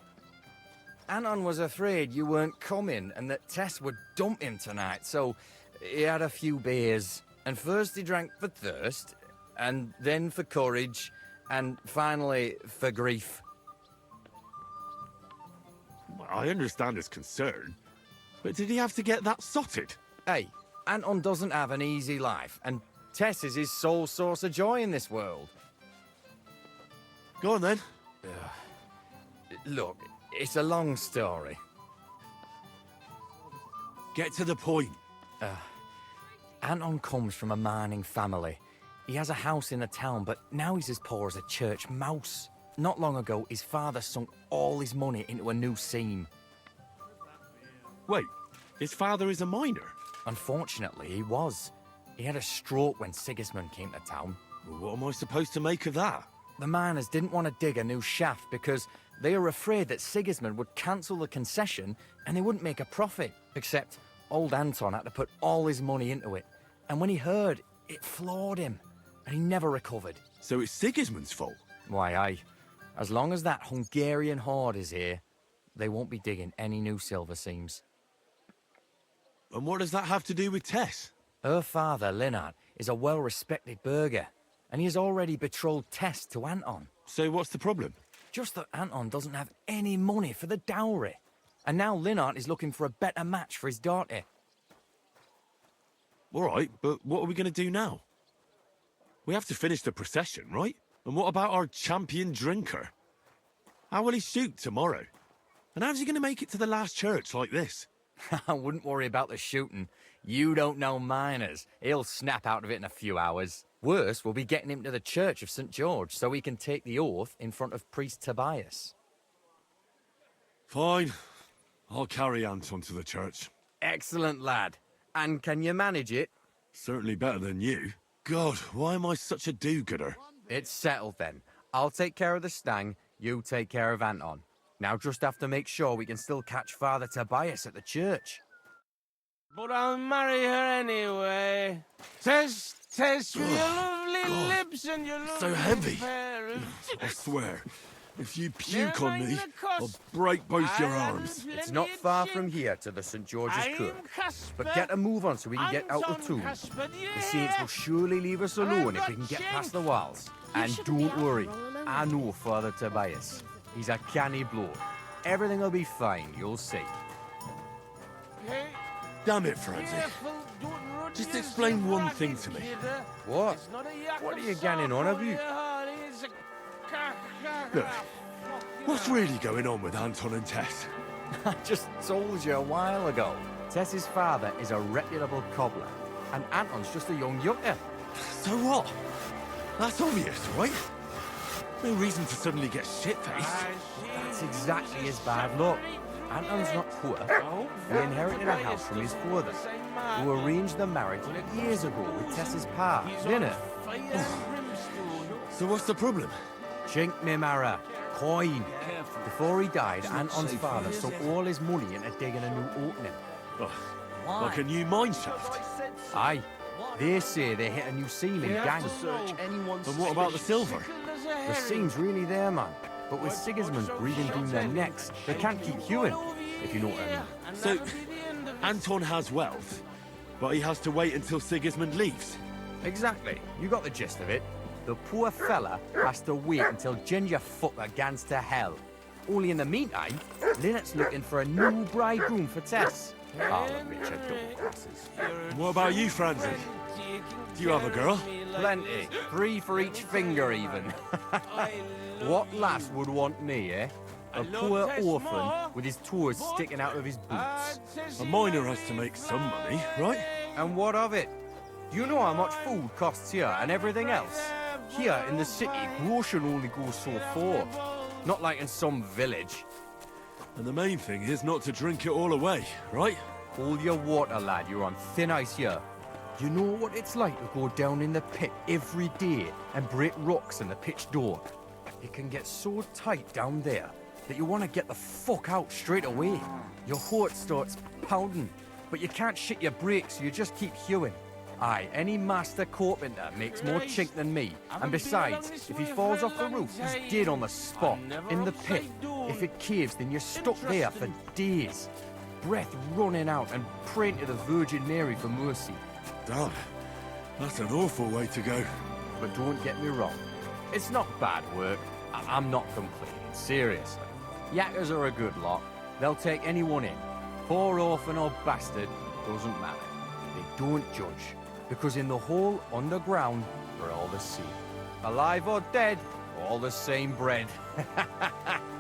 Anton was afraid you weren't coming and that Tess would dump him tonight, so he had a few beers. And first he drank for thirst, and then for courage, and finally for grief. I understand his concern, but did he have to get that sotted? Hey, Anton doesn't have an easy life, and Tess is his sole source of joy in this world. Go on then. Look, it's a long story. Get to the point. Anton comes from a mining family. He has a house in the town, but now he's as poor as a church mouse. Not long ago, his father sunk all his money into a new seam. Wait, his father is a miner? Unfortunately, he was. He had a stroke when Sigismund came to town. Well, what am I supposed to make of that? The miners didn't want to dig a new shaft because they were afraid that Sigismund would cancel the concession and they wouldn't make a profit. Except old Anton had to put all his money into it. And when he heard, it floored him. And he never recovered. So it's Sigismund's fault? Why, aye. As long as that Hungarian horde is here, they won't be digging any new silver seams. And what does that have to do with Tess? Her father, Linnart, is a well-respected burgher, and he has already betrothed Tess to Anton. So what's the problem? Just that Anton doesn't have any money for the dowry. And now Linnart is looking for a better match for his daughter. All right, but what are we going to do now? We have to finish the procession, right? And what about our champion drinker? How will he shoot tomorrow? And how's he going to make it to the last church like this? I wouldn't worry about the shooting. You don't know miners. He'll snap out of it in a few hours. Worse will be getting him to the Church of St. George so he can take the oath in front of Priest Tobias. Fine. I'll carry Anton to the church. Excellent, lad. And can you manage it? Certainly better than you. God, why am I such a do-gooder? It's settled then. I'll take care of the stang, you take care of Anton. Now just have to make sure we can still catch Father Tobias at the church. But I'll marry her anyway. Tess, with your lovely lips and your lovely So heavy. pair of... I swear, if you puke on me, I'll break both your arms. It's not far from here to the St. George's Kirk. But get a move on so we can get out the tomb. The saints will surely leave us alone if we can get past the walls. And don't worry, I know Father Tobias. He's a canny blow. Everything will be fine, you'll see. Damn it, Francie. Just explain one thing to me. What? What are you getting on of you? Look, what's really going on with Anton and Tess? I just told you a while ago. Tess's father is a reputable cobbler, and Anton's just a young yucker. So what? That's obvious, right? No reason to suddenly get shit-faced. That's exactly his bad luck. Anton's not poor. He inherited a house from his father, who arranged the marriage years ago with Tessa's pa, didn't it? So what's the problem? Chink me Mara, coin. Before he died, Anton's father sunk all his money into digging a new opening. Oh, like a new mine shaft? Aye. They say they hit a new ceiling gang. And what about the silver? The seam's really there, man. But with Sigismund breathing down their necks, they can't keep hewing, if you know what I mean. So, Anton has wealth, but he has to wait until Sigismund leaves. Exactly. You got the gist of it. The poor fella has to wait until Ginger fucker gans to hell. Only in the meantime, Lynette's looking for a new bridegroom for Tess. I'll admit you double glasses. What about you, Franzi? Do you have a girl? Plenty. 3 for each finger, even. What lass would want me, eh? A poor orphan with his toes sticking out of his boots. A miner has to make some money, right? And what of it? Do you know how much food costs here and everything else? Here in the city, grocery only goes so far. Not like in some village. And the main thing is not to drink it all away, right? Hold your water, lad. You're on thin ice here. You know what it's like to go down in the pit every day and break rocks in the pitch door? It can get so tight down there that you want to get the fuck out straight away. Your heart starts pounding, but you can't shit your brakes, so you just keep hewing. Aye, any master carpenter makes more chink than me. And besides, if he falls off the roof, he's dead on the spot, in the pit. If it caves, then you're stuck there for days. Breath running out and praying to the Virgin Mary for mercy. Damn, that's an awful way to go. But don't get me wrong, it's not bad work. I'm not complaining, seriously. Yackers are a good lot. They'll take anyone in. Poor orphan or bastard, doesn't matter. They don't judge. Because in the hole underground, we're all the same. Alive or dead, all the same bread.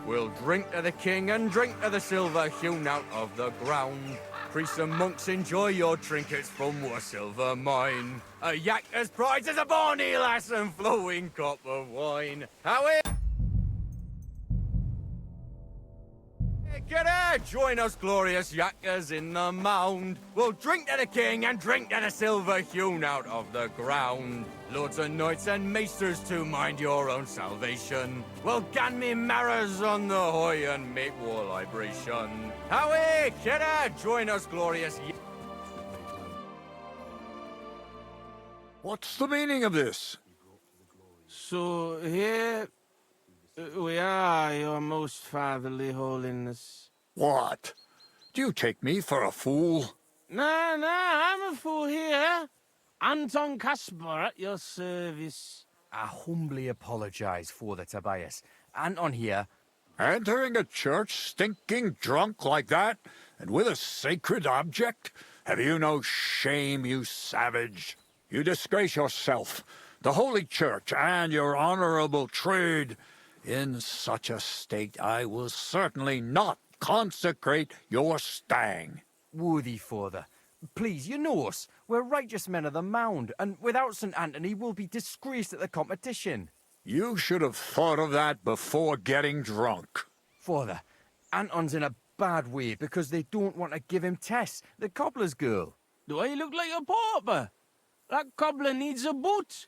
We'll drink to the king and drink to the silver hewn out of the ground. Priests and monks, enjoy your trinkets from our silver mine. A Yacker's prize is a bonny lass and flowing cup of wine. How it? Get her! Join us, glorious Yackers, in the mound. We'll drink to the king and drink to the silver hewn out of the ground. Lords and knights and maesters to mind your own salvation. Well, gan me marrows on the hoy and make war libration. Howie, get her! Join us, glorious What's the meaning of this? So here we are, your most fatherly holiness. What? Do you take me for a fool? No, I'm a fool here. Anton Caspar at your service. I humbly apologize, Father Tobias. Anton here. Entering a church stinking drunk like that, and with a sacred object? Have you no shame, you savage? You disgrace yourself, the Holy Church, and your honorable trade. In such a state, I will certainly not consecrate your stang. Worthy Father, please, you know us. We're righteous men of the Mound, and without St. Anthony, we'll be disgraced at the competition. You should have thought of that before getting drunk. Father, Anton's in a bad way because they don't want to give him Tess, the cobbler's girl. Do I look like a pauper? That cobbler needs a boot.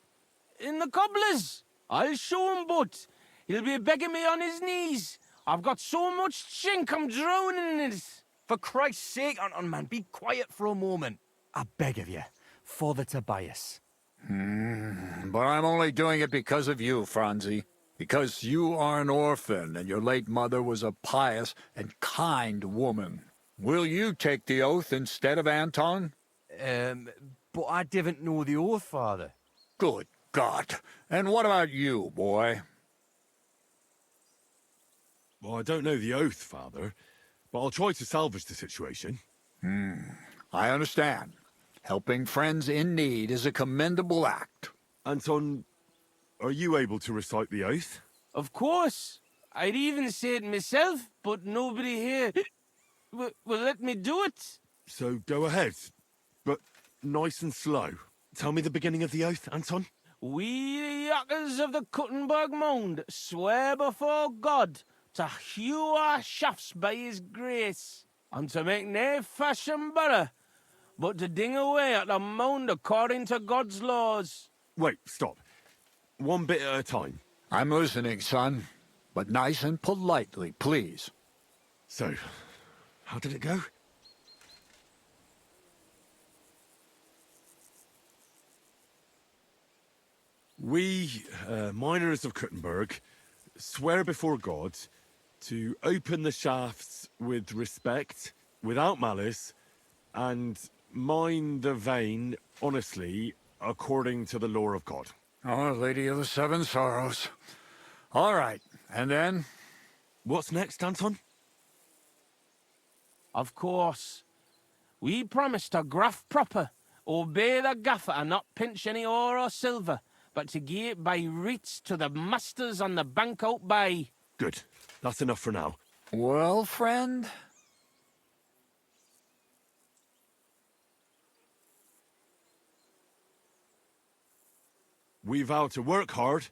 In the cobbler's. I'll show him boot. He'll be begging me on his knees. I've got so much chink, I'm drowning in it. For Christ's sake, Anton, man, be quiet for a moment. I beg of you, Father Tobias. But I'm only doing it because of you, Franzi. Because you are an orphan, and your late mother was a pious and kind woman. Will you take the oath instead of Anton? But I didn't know the oath, Father. Good God. And what about you, boy? Well, I don't know the oath, Father, but I'll try to salvage the situation. I understand. Helping friends in need is a commendable act. Anton, are you able to recite the oath? Of course. I'd even say it myself, but nobody here will let me do it. So go ahead, but nice and slow. Tell me the beginning of the oath, Anton. We, the Yackers of the Kuttenberg Mound, swear before God to hew our shafts by his grace, and to make nae fashion better, but to ding away at the mound according to God's laws. Wait, stop. One bit at a time. I'm listening, son. But nice and politely, please. So, how did it go? We, miners of Kuttenberg, swear before God to open the shafts with respect, without malice, and mine the vein honestly, according to the law of God. Oh, Lady of the Seven Sorrows. All right, and then? What's next, Anton? Of course. We promise to graft proper, obey the gaffer and not pinch any ore or silver, but to gie it by reets to the masters on the bank out by. Good. That's enough for now. Well, friend? We vow to work hard,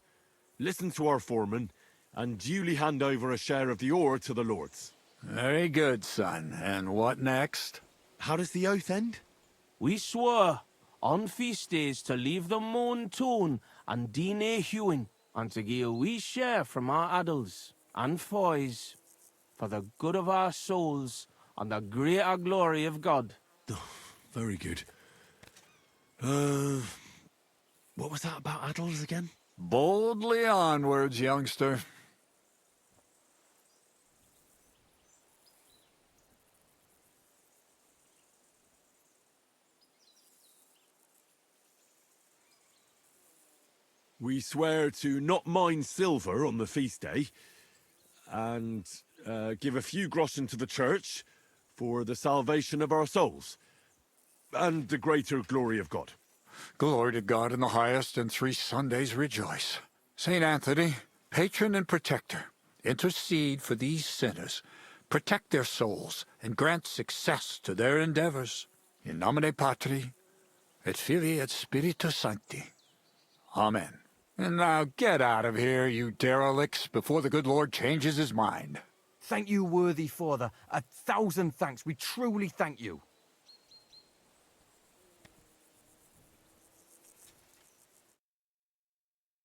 listen to our foreman, and duly hand over a share of the ore to the lords. Very good, son. And what next? How does the oath end? We swore on feast days to leave the moan tone and do nae hewing, and to gie a wee share from our addles and foys for the good of our souls and the greater glory of God. Very good. What was that about addles again? Boldly onwards, youngster. We swear to not mine silver on the feast day, and give a few groschen to the church for the salvation of our souls, and the greater glory of God. Glory to God in the highest, and 3 Sundays rejoice. Saint Anthony, patron and protector, intercede for these sinners, protect their souls, and grant success to their endeavors. In nomine Patri, et Filii, et Spiritus Sancti. Amen. And now get out of here, you derelicts, before the good Lord changes his mind. Thank you, worthy father. 1,000 thanks. We truly thank you.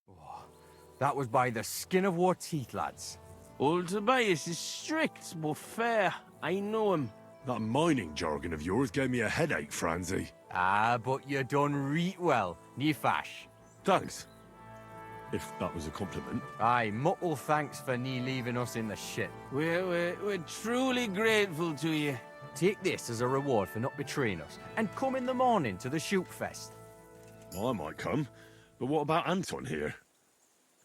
Oh, that was by the skin of our teeth, lads. Old Tobias is strict but fair. I know him. That mining jargon of yours gave me a headache, Franzi. Ah, but you done reet well, nie Fash. Thanks. If that was a compliment. Aye, muckle thanks for nie leaving us in the shit. We're truly grateful to you. Take this as a reward for not betraying us, and come in the morning to the shoot fest. Well, I might come, but what about Anton here?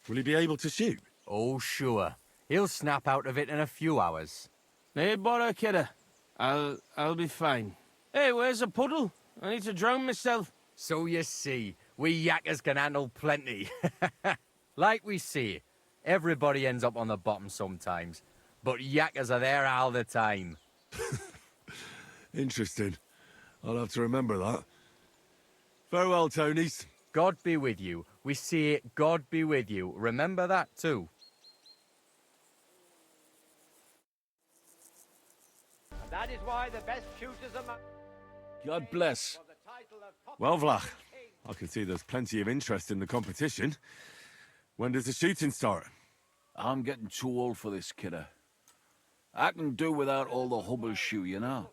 Will he be able to shoot? Oh, sure. He'll snap out of it in a few hours. Hey, bother, kidder. I'll be fine. Hey, where's the puddle? I need to drown myself. So you see, we Yackers can handle plenty. Like we see, everybody ends up on the bottom sometimes, but Yackers are there all the time. Interesting. I'll have to remember that. Farewell, Tonies. God be with you. We say, God be with you. Remember that too. That is why the best shooters among... God bless. Well, Vlach, I can see there's plenty of interest in the competition. When does the shooting start? I'm getting too old for this, kidder. I can do without all the hubble shoe, you know.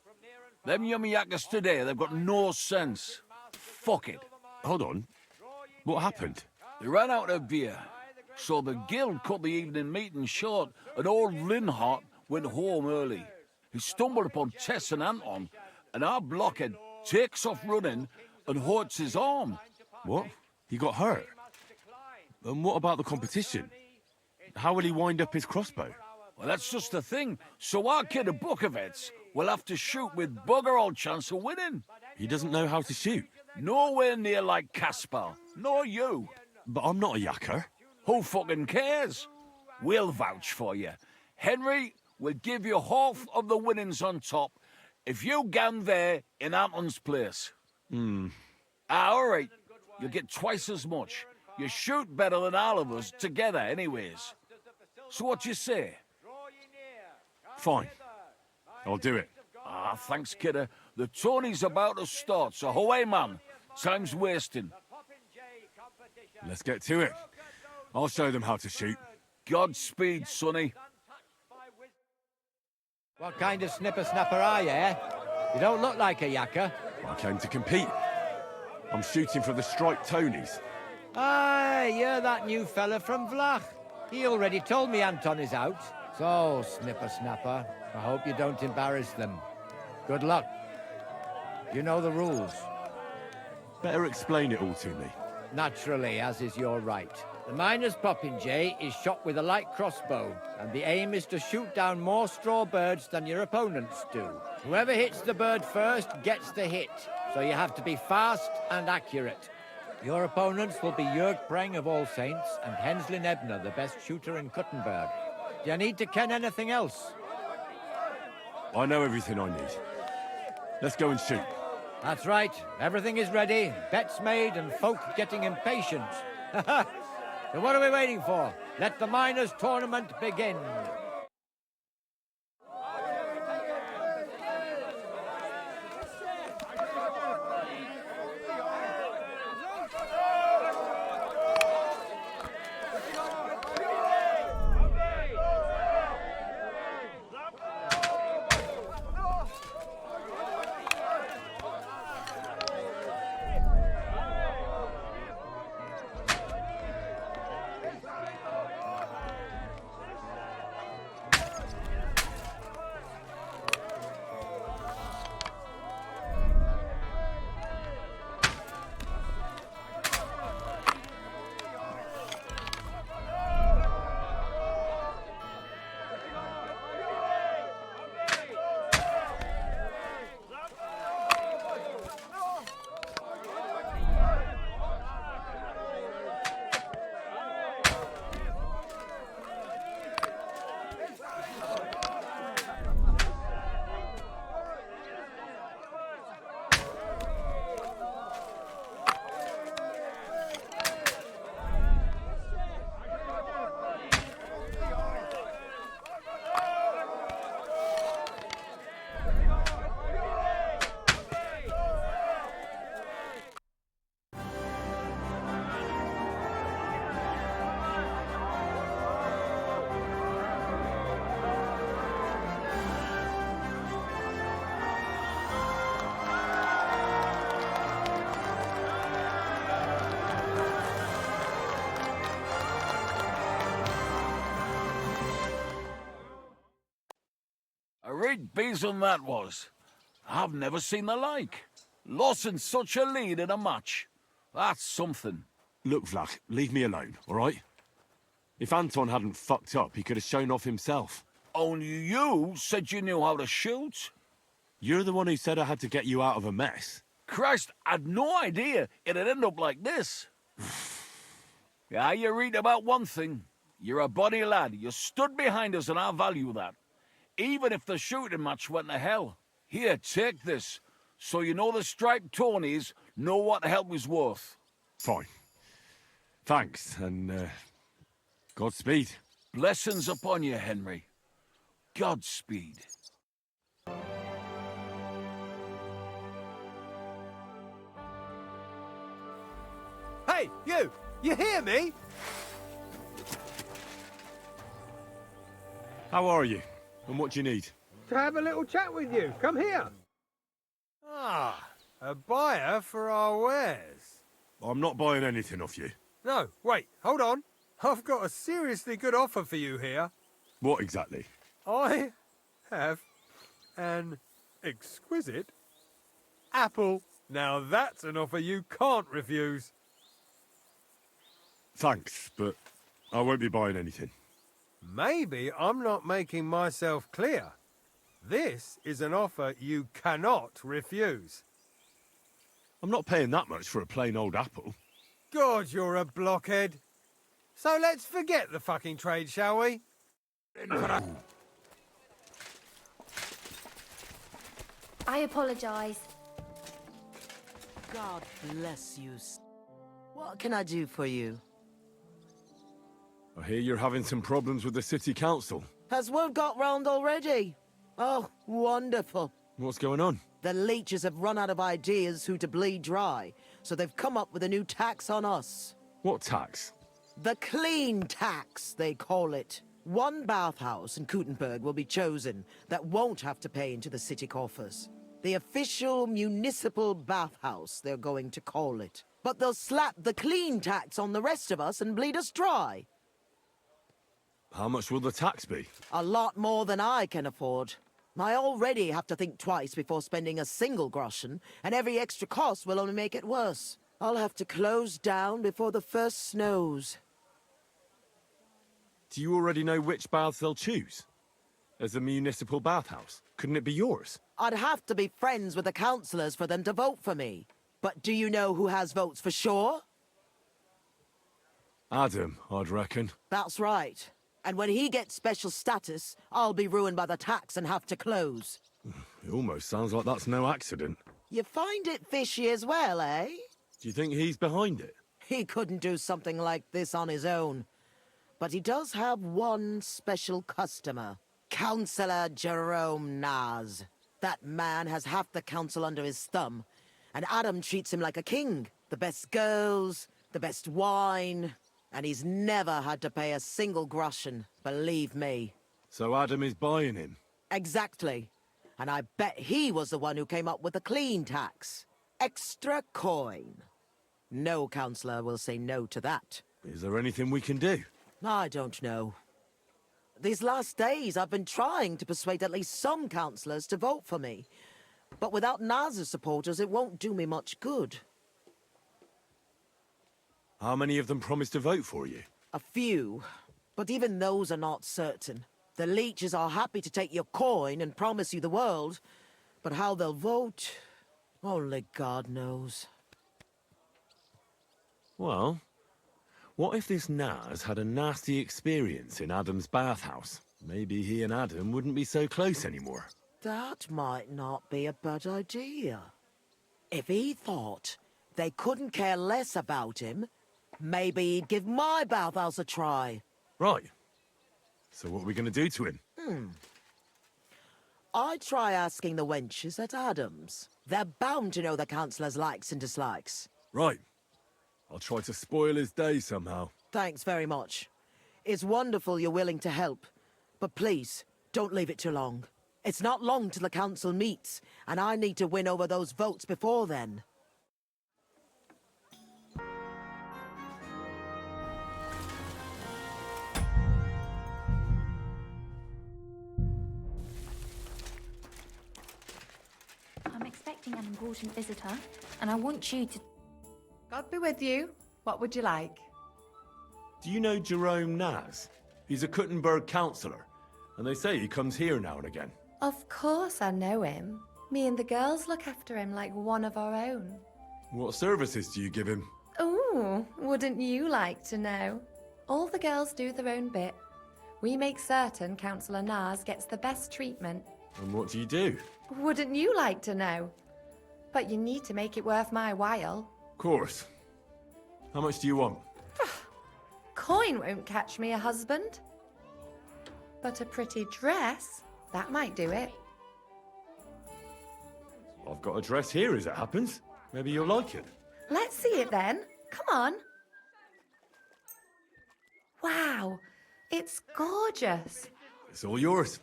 Them yummy yackers today, they've got no sense. Fuck it. Hold on. What happened? They ran out of beer, so the guild cut the evening meeting short, and old Linhart went home early. He stumbled upon Tess and Anton, and our blockhead takes off running and hurts his arm. What? He got hurt? And what about the competition? How will he wind up his crossbow? Well, that's just the thing. So our kid of Bukovets will have to shoot with bugger all chance of winning. He doesn't know how to shoot. Nowhere near like Caspar. Nor you. But I'm not a yacker. Who fucking cares? We'll vouch for you. Henry will give you half of the winnings on top if you gang there in Anton's place. All right. You'll get twice as much. You shoot better than all of us together anyways. So what you say? Fine. I'll do it. Ah, thanks, kidder. The Tony's about to start, so away, man. Time's wasting. Let's get to it. I'll show them how to shoot. Godspeed, sonny. What kind of snipper-snapper are you, eh? You don't look like a yacker. I came to compete. I'm shooting for the striped Tonies. Aye, you're that new fella from Vlach. He already told me Anton is out. So, snipper-snapper, I hope you don't embarrass them. Good luck. You know the rules. Better explain it all to me. Naturally, as is your right. The miner's popinjay is shot with a light crossbow, and the aim is to shoot down more straw birds than your opponents do. Whoever hits the bird first gets the hit, so you have to be fast and accurate. Your opponents will be Jörg Preng of All Saints and Henslin Ebner, the best shooter in Kuttenberg. Do you need to ken anything else? I know everything I need. Let's go and shoot. That's right. Everything is ready, bets made, and folk getting impatient. So what are we waiting for? Let the miners' tournament begin. A right besom that was. I've never seen the like. Losing such a lead in a match. That's something. Look, Vlach, leave me alone, all right? If Anton hadn't fucked up, he could have shown off himself. Only you said you knew how to shoot. You're the one who said I had to get you out of a mess. Christ, I'd no idea it'd end up like this. Yeah, you read about one thing. You're a buddy lad. You stood behind us and I value that. Even if the shooting match went to hell. Here, take this. So you know the striped Tonies know what help is worth. Fine. Thanks, and, Godspeed. Blessings upon you, Henry. Godspeed. Hey, you! You hear me? How are you? And what do you need? To have a little chat with you. Come here. Ah, a buyer for our wares. I'm not buying anything off you. No, wait, hold on. I've got a seriously good offer for you here. What exactly? I have an exquisite apple. Now that's an offer you can't refuse. Thanks, but I won't be buying anything. Maybe I'm not making myself clear. This is an offer you cannot refuse. I'm not paying that much for a plain old apple. God, you're a blockhead. So let's forget the fucking trade, shall we? I apologize. God bless you. What can I do for you? I hear you're having some problems with the city council. Has word got round already? Oh, wonderful. What's going on? The leeches have run out of ideas who to bleed dry, so they've come up with a new tax on us. What tax? The clean tax, they call it. One bathhouse in Kuttenberg will be chosen that won't have to pay into the city coffers. The official municipal bathhouse, they're going to call it. But they'll slap the clean tax on the rest of us and bleed us dry. How much will the tax be? A lot more than I can afford. I already have to think twice before spending a single groschen, and every extra cost will only make it worse. I'll have to close down before the first snows. Do you already know which baths they'll choose? As a municipal bathhouse, couldn't it be yours? I'd have to be friends with the councillors for them to vote for me. But do you know who has votes for sure? Adam, I'd reckon. That's right. And when he gets special status, I'll be ruined by the tax and have to close. It almost sounds like that's no accident. You find it fishy as well, eh? Do you think he's behind it? He couldn't do something like this on his own. But he does have one special customer. Councillor Jerome Naz. That man has half the council under his thumb. And Adam treats him like a king. The best girls, the best wine. And he's never had to pay a single groschen, believe me. So Adam is buying him? Exactly. And I bet he was the one who came up with the clean tax. Extra coin. No councillor will say no to that. Is there anything we can do? I don't know. These last days I've been trying to persuade at least some councillors to vote for me. But without Naz's supporters, it won't do me much good. How many of them promised to vote for you? A few. But even those are not certain. The leeches are happy to take your coin and promise you the world. But how they'll vote, only God knows. Well, what if this Naz had a nasty experience in Adam's bathhouse? Maybe he and Adam wouldn't be so close anymore. That might not be a bad idea. If he thought they couldn't care less about him, maybe he'd give my bathhouse a try. Right. So what are we going to do to him? I'd try asking the wenches at Adams. They're bound to know the councillor's likes and dislikes. Right. I'll try to spoil his day somehow. Thanks very much. It's wonderful you're willing to help. But please, don't leave it too long. It's not long till the council meets, and I need to win over those votes before then. I'm expecting an important visitor, and I want you to... God be with you. What would you like? Do you know Jerome Naz? He's a Kuttenberg councillor, and they say he comes here now and again. Of course I know him. Me and the girls look after him like one of our own. What services do you give him? Ooh, wouldn't you like to know? All the girls do their own bit. We make certain Councillor Naz gets the best treatment. And what do you do? Wouldn't you like to know? But you need to make it worth my while. Of course. How much do you want? Coin won't catch me a husband. But a pretty dress, that might do it. I've got a dress here as it happens. Maybe you'll like it. Let's see it then. Come on. Wow, it's gorgeous. It's all yours.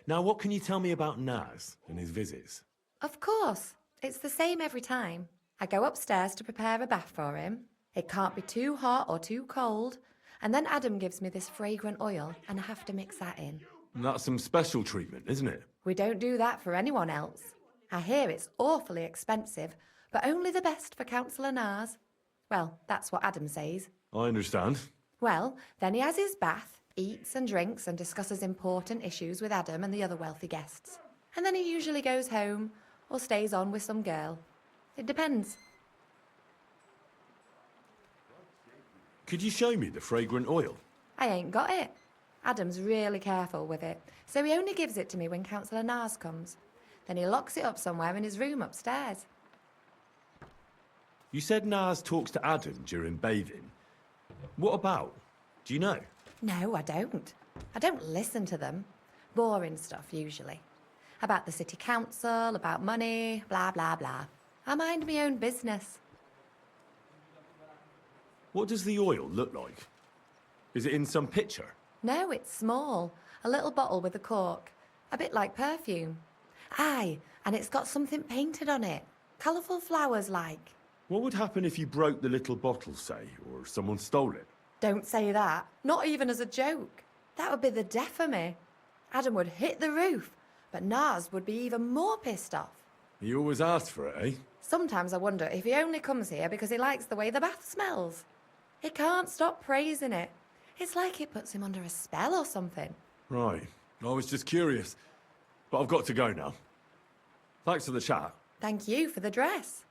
Now, what can you tell me about Naz and his visits? Of course, it's the same every time. I go upstairs to prepare a bath for him. It can't be too hot or too cold. And then Adam gives me this fragrant oil, and I have to mix that in. And that's some special treatment, isn't it? We don't do that for anyone else. I hear it's awfully expensive, but only the best for Councillor Naz. Well, that's what Adam says. I understand. Well, then he has his bath, eats and drinks and discusses important issues with Adam and the other wealthy guests. And then he usually goes home or stays on with some girl. It depends. Could you show me the fragrant oil? I ain't got it. Adam's really careful with it, so he only gives it to me when Councillor Naz comes. Then he locks it up somewhere in his room upstairs. You said Naz talks to Adam during bathing. What about? Do you know? No, I don't. I don't listen to them. Boring stuff, usually. About the city council, about money, blah, blah, blah. I mind my own business. What does the oil look like? Is it in some picture? No, it's small. A little bottle with a cork. A bit like perfume. Aye, and it's got something painted on it. Colourful flowers like. What would happen if you broke the little bottle, say, or someone stole it? Don't say that. Not even as a joke. That would be the death of me. Adam would hit the roof, but Nars would be even more pissed off. He always asked for it, eh? Sometimes I wonder if he only comes here because he likes the way the bath smells. He can't stop praising it. It's like it puts him under a spell or something. Right. I was just curious. But I've got to go now. Thanks for the chat. Thank you for the dress.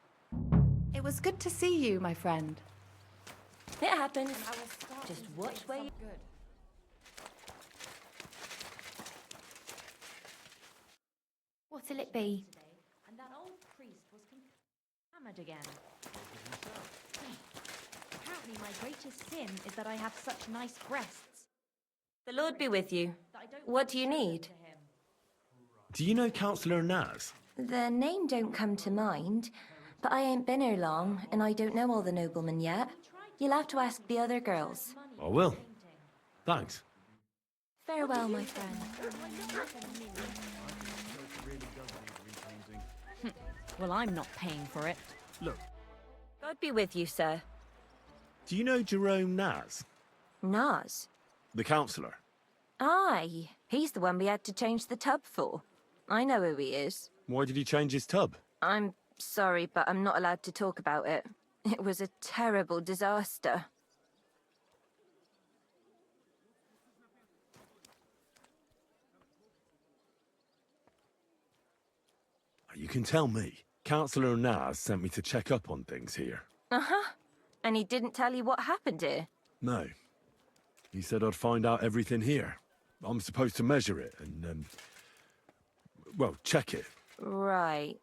It was good to see you, my friend. It happens. Just watch where you... What'll it be? And that old priest was hammered again. Apparently my greatest sin is that I have such nice breasts. The Lord be with you. What do you need? Do you know Councillor Naz? The name don't come to mind, but I ain't been here long, and I don't know all the noblemen yet. You'll have to ask the other girls. I will. Thanks. Farewell, my friend. Well, I'm not paying for it. Look. God be with you, sir. Do you know Jerome Naz? Naz? The councillor? Aye. He's the one we had to change the tub for. I know who he is. Why did he change his tub? I'm sorry, but I'm not allowed to talk about it. It was a terrible disaster. You can tell me. Councillor Naz sent me to check up on things here. Uh-huh. And he didn't tell you what happened here? No. He said I'd find out everything here. I'm supposed to measure it and, well, check it. Right.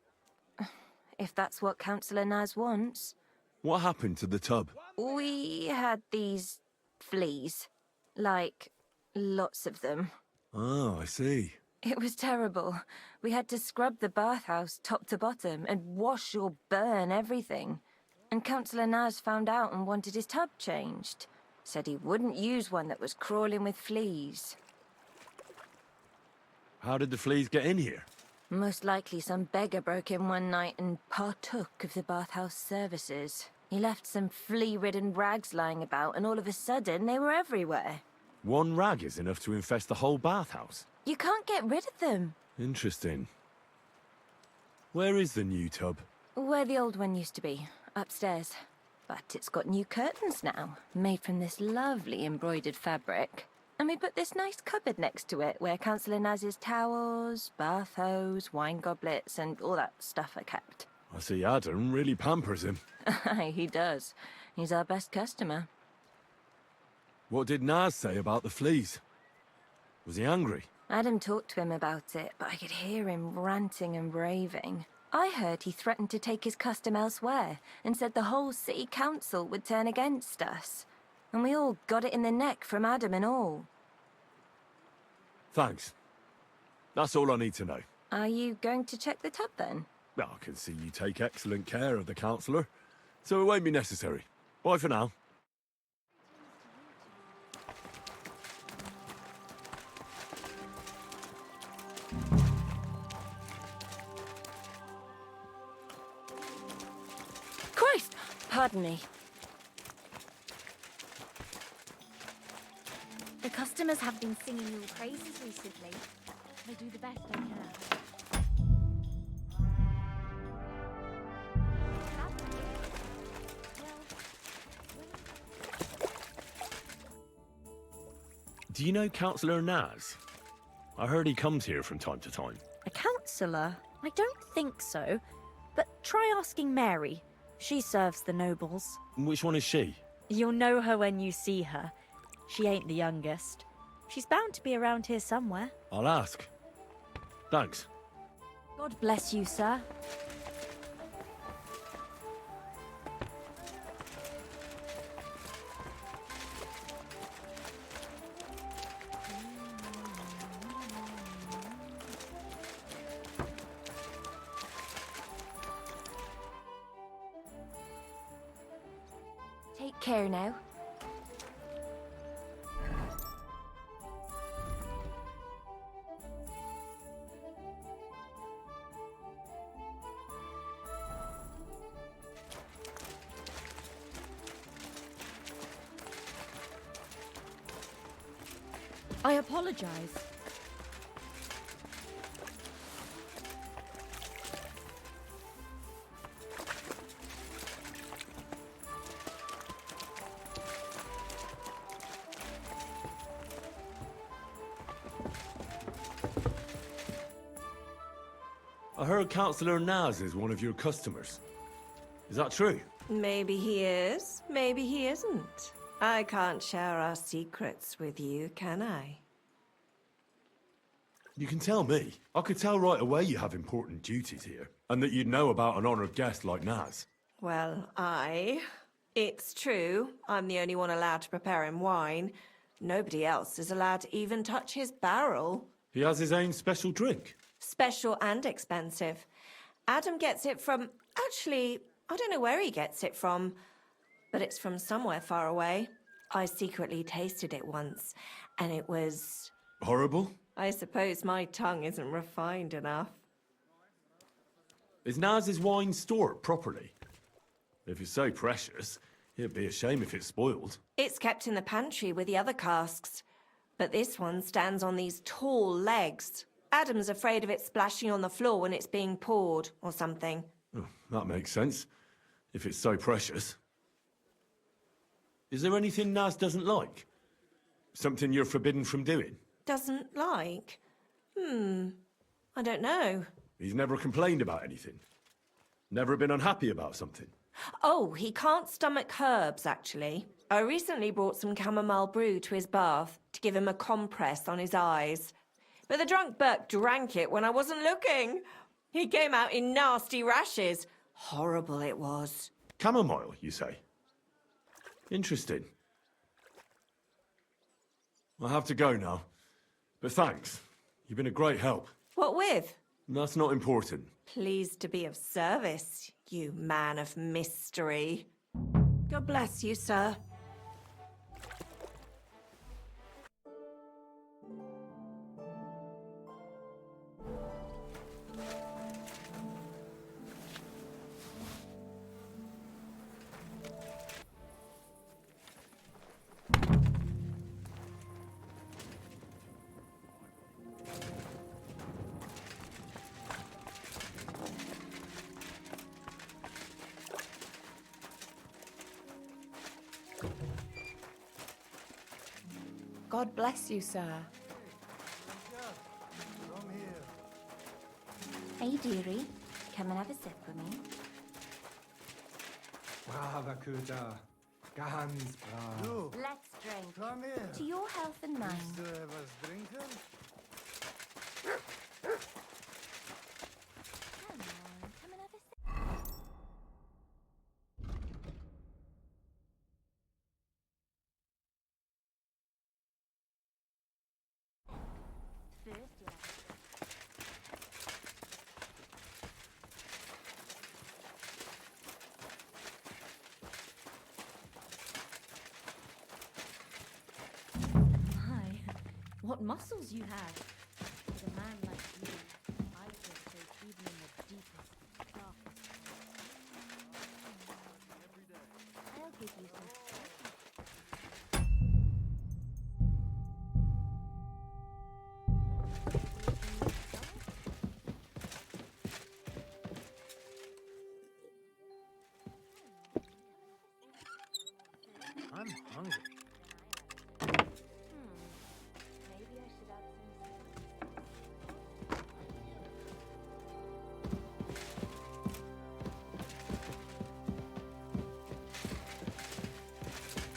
If that's what Councillor Naz wants. What happened to the tub? We had these fleas. Like, lots of them. Oh, I see. It was terrible. We had to scrub the bathhouse top to bottom and wash or burn everything. And Councillor Naz found out and wanted his tub changed. Said he wouldn't use one that was crawling with fleas. How did the fleas get in here? Most likely some beggar broke in one night and partook of the bathhouse services. He left some flea-ridden rags lying about, and all of a sudden they were everywhere. One rag is enough to infest the whole bathhouse. You can't get rid of them. Interesting. Where is the new tub? Where the old one used to be, upstairs. But it's got new curtains now, made from this lovely embroidered fabric. And we put this nice cupboard next to it, where Councillor Naz's towels, bath hose, wine goblets, and all that stuff are kept. I see Adam really pampers him. Aye, he does. He's our best customer. What did Naz say about the fleas? Was he angry? Adam talked to him about it, but I could hear him ranting and raving. I heard he threatened to take his custom elsewhere, and said the whole city council would turn against us. And we all got it in the neck from Adam and all. Thanks. That's all I need to know. Are you going to check the tub then? Well, I can see you take excellent care of the councillor, so it won't be necessary. Bye for now. Christ! Pardon me. The customers have been singing your praises recently. I do the best I can. Do you know Councillor Naz? I heard he comes here from time to time. A councillor? I don't think so. But try asking Mary. She serves the nobles. Which one is she? You'll know her when you see her. She ain't the youngest. She's bound to be around here somewhere. I'll ask. Thanks. God bless you, sir. Take care now. I apologize. I heard Councillor Naz is one of your customers. Is that true? Maybe he is, maybe he isn't. I can't share our secrets with you, can I? You can tell me. I could tell right away you have important duties here, and that you'd know about an honoured guest like Naz. Well, it's true. I'm the only one allowed to prepare him wine. Nobody else is allowed to even touch his barrel. He has his own special drink. Special and expensive. Adam gets it from... Actually, I don't know where he gets it from, but it's from somewhere far away. I secretly tasted it once, and it was... Horrible? I suppose my tongue isn't refined enough. Is Naz's wine stored properly? If it's so precious, it'd be a shame if it's spoiled. It's kept in the pantry with the other casks, but this one stands on these tall legs. Adam's afraid of it splashing on the floor when it's being poured, or something. Oh, that makes sense, if it's so precious. Is there anything Naz doesn't like? Something you're forbidden from doing? Doesn't like? I don't know. He's never complained about anything? Never been unhappy about something? Oh, he can't stomach herbs, actually. I recently brought some chamomile brew to his bath to give him a compress on his eyes. But the drunk Burke drank it when I wasn't looking. He came out in nasty rashes. Horrible it was. Chamomile, you say? Interesting. I'll have to go now. But thanks. You've been a great help. What with? That's not important. Pleased to be of service, you man of mystery. God bless you, sir. God bless you, sir. Hey, dearie. Come and have a sip with me. Brava Kuta. Ganz brav. Let's drink. Come here. To your health and mine. Willst du was trinken? Come on, come and have a sip. First, you What muscles you have! With a man like you, I feel safe even in the deepest, darkest. I'll give you some. I'm hungry. Maybe I should add some.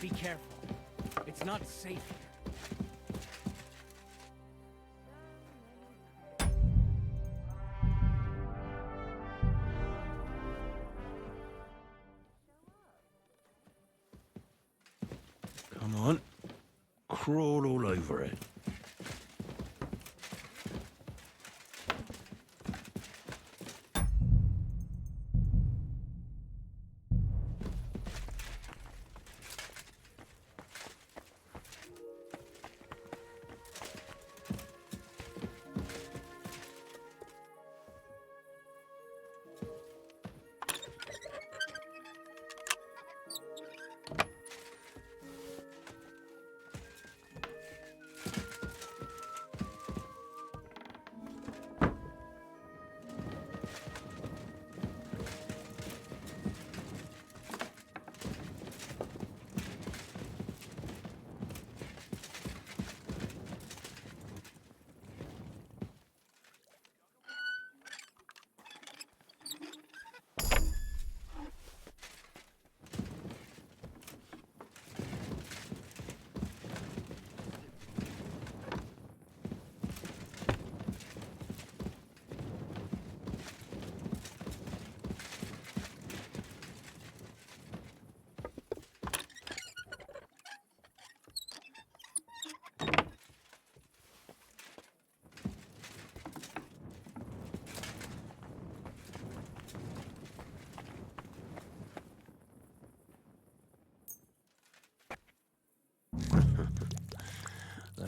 Be careful. It's not safe here. Come on. Crawl all over it.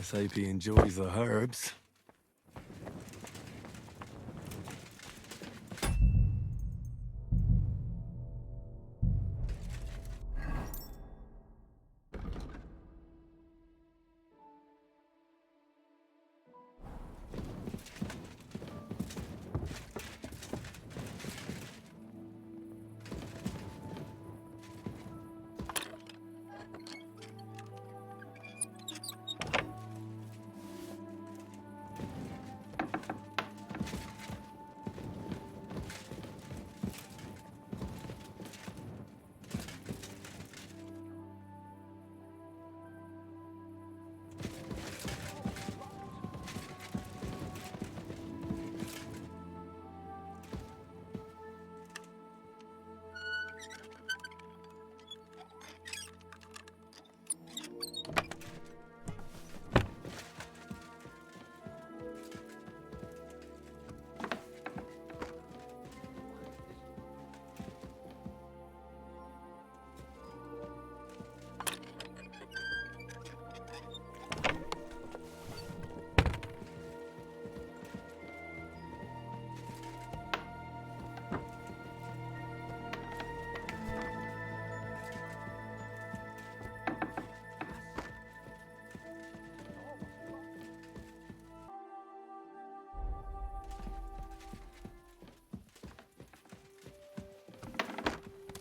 Let's hope he enjoys the herbs.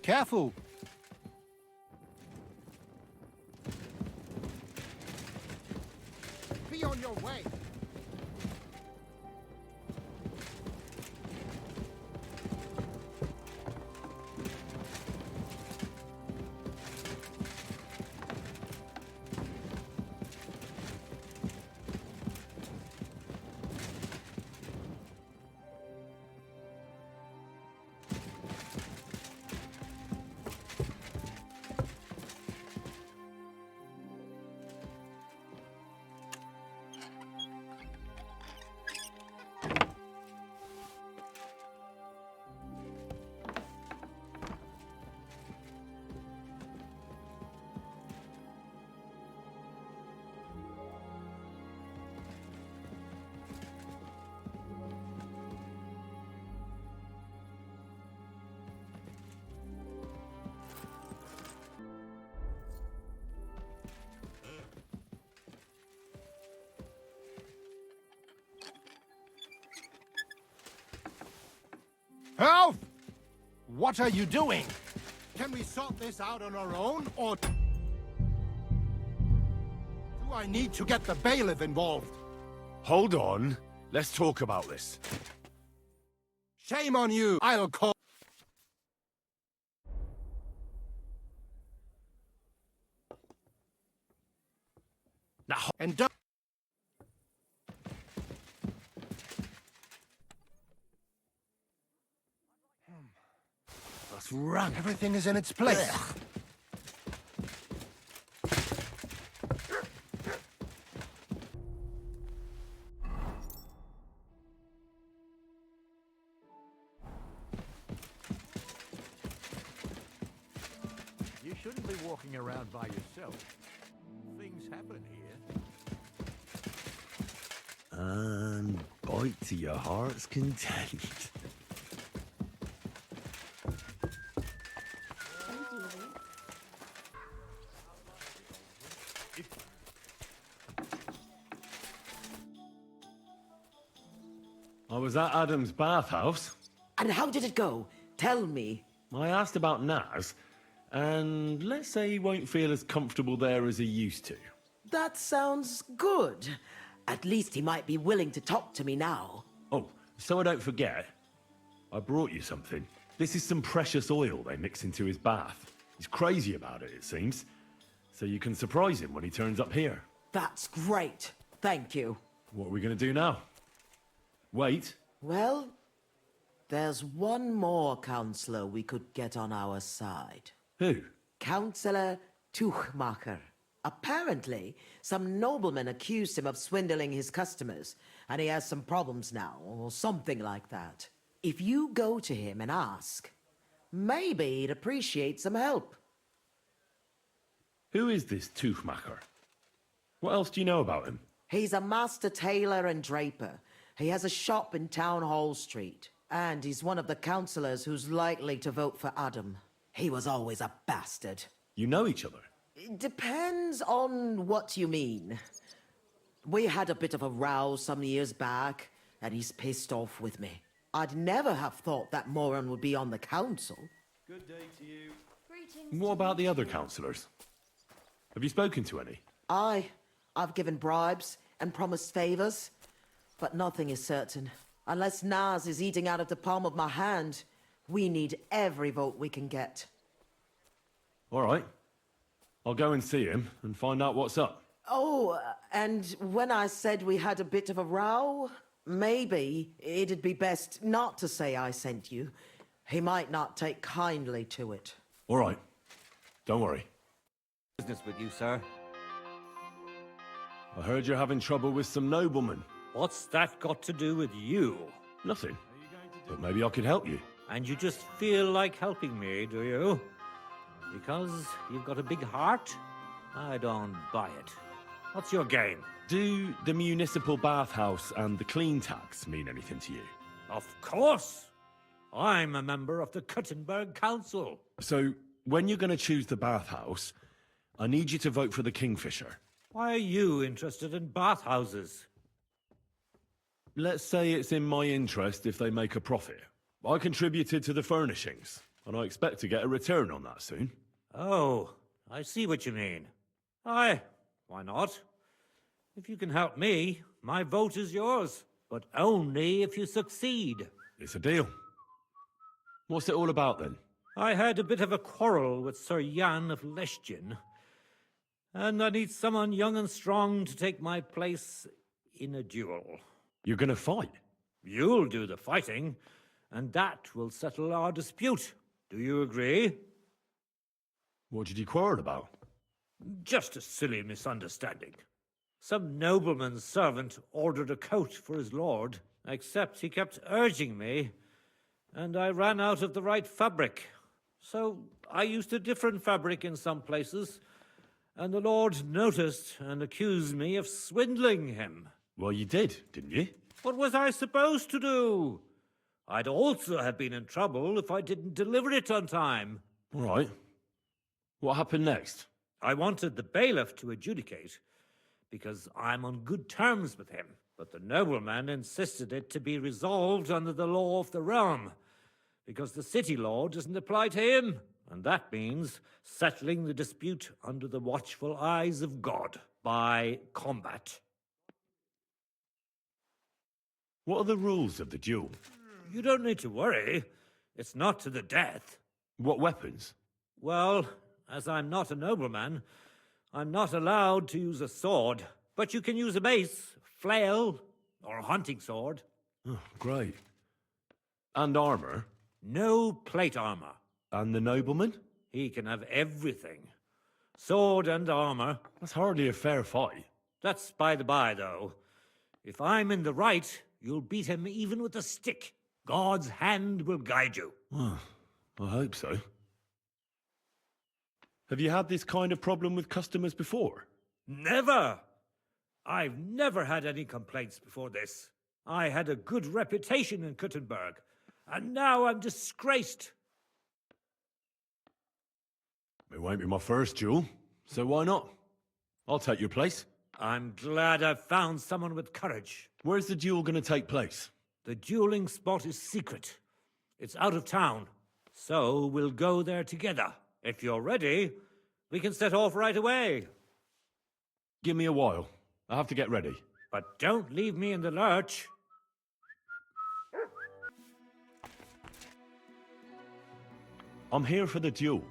Careful! Be on your way! Help! What are you doing? Can we sort this out on our own, or do I need to get the bailiff involved? Hold on. Let's talk about this. Shame on you! I'll call... Now, and don't... That's rank. Everything is in its place. Ugh. You shouldn't be walking around by yourself. Things happen here. And bite to your heart's content. I was at Adam's bathhouse. And how did it go? Tell me. I asked about Naz, and let's say he won't feel as comfortable there as he used to. That sounds good. At least he might be willing to talk to me now. Oh, so I don't forget, I brought you something. This is some precious oil they mix into his bath. He's crazy about it, it seems. So you can surprise him when he turns up here. That's great. Thank you. What are we going to do now? Wait. Well, there's one more counselor we could get on our side. Who? Counselor Tuchmacher. Apparently, some nobleman accused him of swindling his customers, and he has some problems now, or something like that. If you go to him and ask, maybe he'd appreciate some help. Who is this Tuchmacher? What else do you know about him? He's a master tailor and draper. He has a shop in Town Hall Street. And he's one of the councillors who's likely to vote for Adam. He was always a bastard. You know each other? It depends on what you mean. We had a bit of a row some years back, and he's pissed off with me. I'd never have thought that moron would be on the council. Good day to you. What about the other councillors? Have you spoken to any? I've given bribes and promised favors, but nothing is certain. Unless Nas is eating out of the palm of my hand, we need every vote we can get. All right. I'll go and see him and find out what's up. Oh, and when I said we had a bit of a row, maybe it'd be best not to say I sent you. He might not take kindly to it. All right. Don't worry. Business with you, sir. I heard you're having trouble with some noblemen. What's that got to do with you? Nothing. But maybe I could help you. And you just feel like helping me, do you? Because you've got a big heart? I don't buy it. What's your game? Do the municipal bathhouse and the clean tax mean anything to you? Of course! I'm a member of the Kuttenberg Council. So, when you're going to choose the bathhouse, I need you to vote for the Kingfisher. Why are you interested in bathhouses? Let's say it's in my interest if they make a profit. I contributed to the furnishings, and I expect to get a return on that soon. Oh, I see what you mean. Aye, why not? If you can help me, my vote is yours. But only if you succeed. It's a deal. What's it all about, then? I had a bit of a quarrel with Sir Jan of Leschin, and I need someone young and strong to take my place in a duel. You're gonna fight? You'll do the fighting, and that will settle our dispute. Do you agree? What did you quarrel about? Just a silly misunderstanding. Some nobleman's servant ordered a coat for his lord, except he kept urging me, and I ran out of the right fabric. So I used a different fabric in some places, and the lord noticed and accused me of swindling him. Well, you did, didn't you? What was I supposed to do? I'd also have been in trouble if I didn't deliver it on time. All right. What happened next? I wanted the bailiff to adjudicate, because I'm on good terms with him. But the nobleman insisted it to be resolved under the law of the realm, because the city law doesn't apply to him. And that means settling the dispute under the watchful eyes of God, by combat. What are the rules of the duel? You don't need to worry. It's not to the death. What weapons? Well, as I'm not a nobleman, I'm not allowed to use a sword. But you can use a mace, flail, or a hunting sword. Oh, great. And armor? No plate armor. And the nobleman? He can have everything. Sword and armor. That's hardly a fair fight. That's by the by, though. If I'm in the right, you'll beat him even with a stick. God's hand will guide you. Oh, I hope so. Have you had this kind of problem with customers before? Never! I've never had any complaints before this. I had a good reputation in Kuttenberg, and now I'm disgraced. It won't be my first duel, so why not? I'll take your place. I'm glad I've found someone with courage. Where's the duel going to take place? The dueling spot is secret. It's out of town, so we'll go there together. If you're ready, we can set off right away. Give me a while. I have to get ready. But don't leave me in the lurch. I'm here for the duel.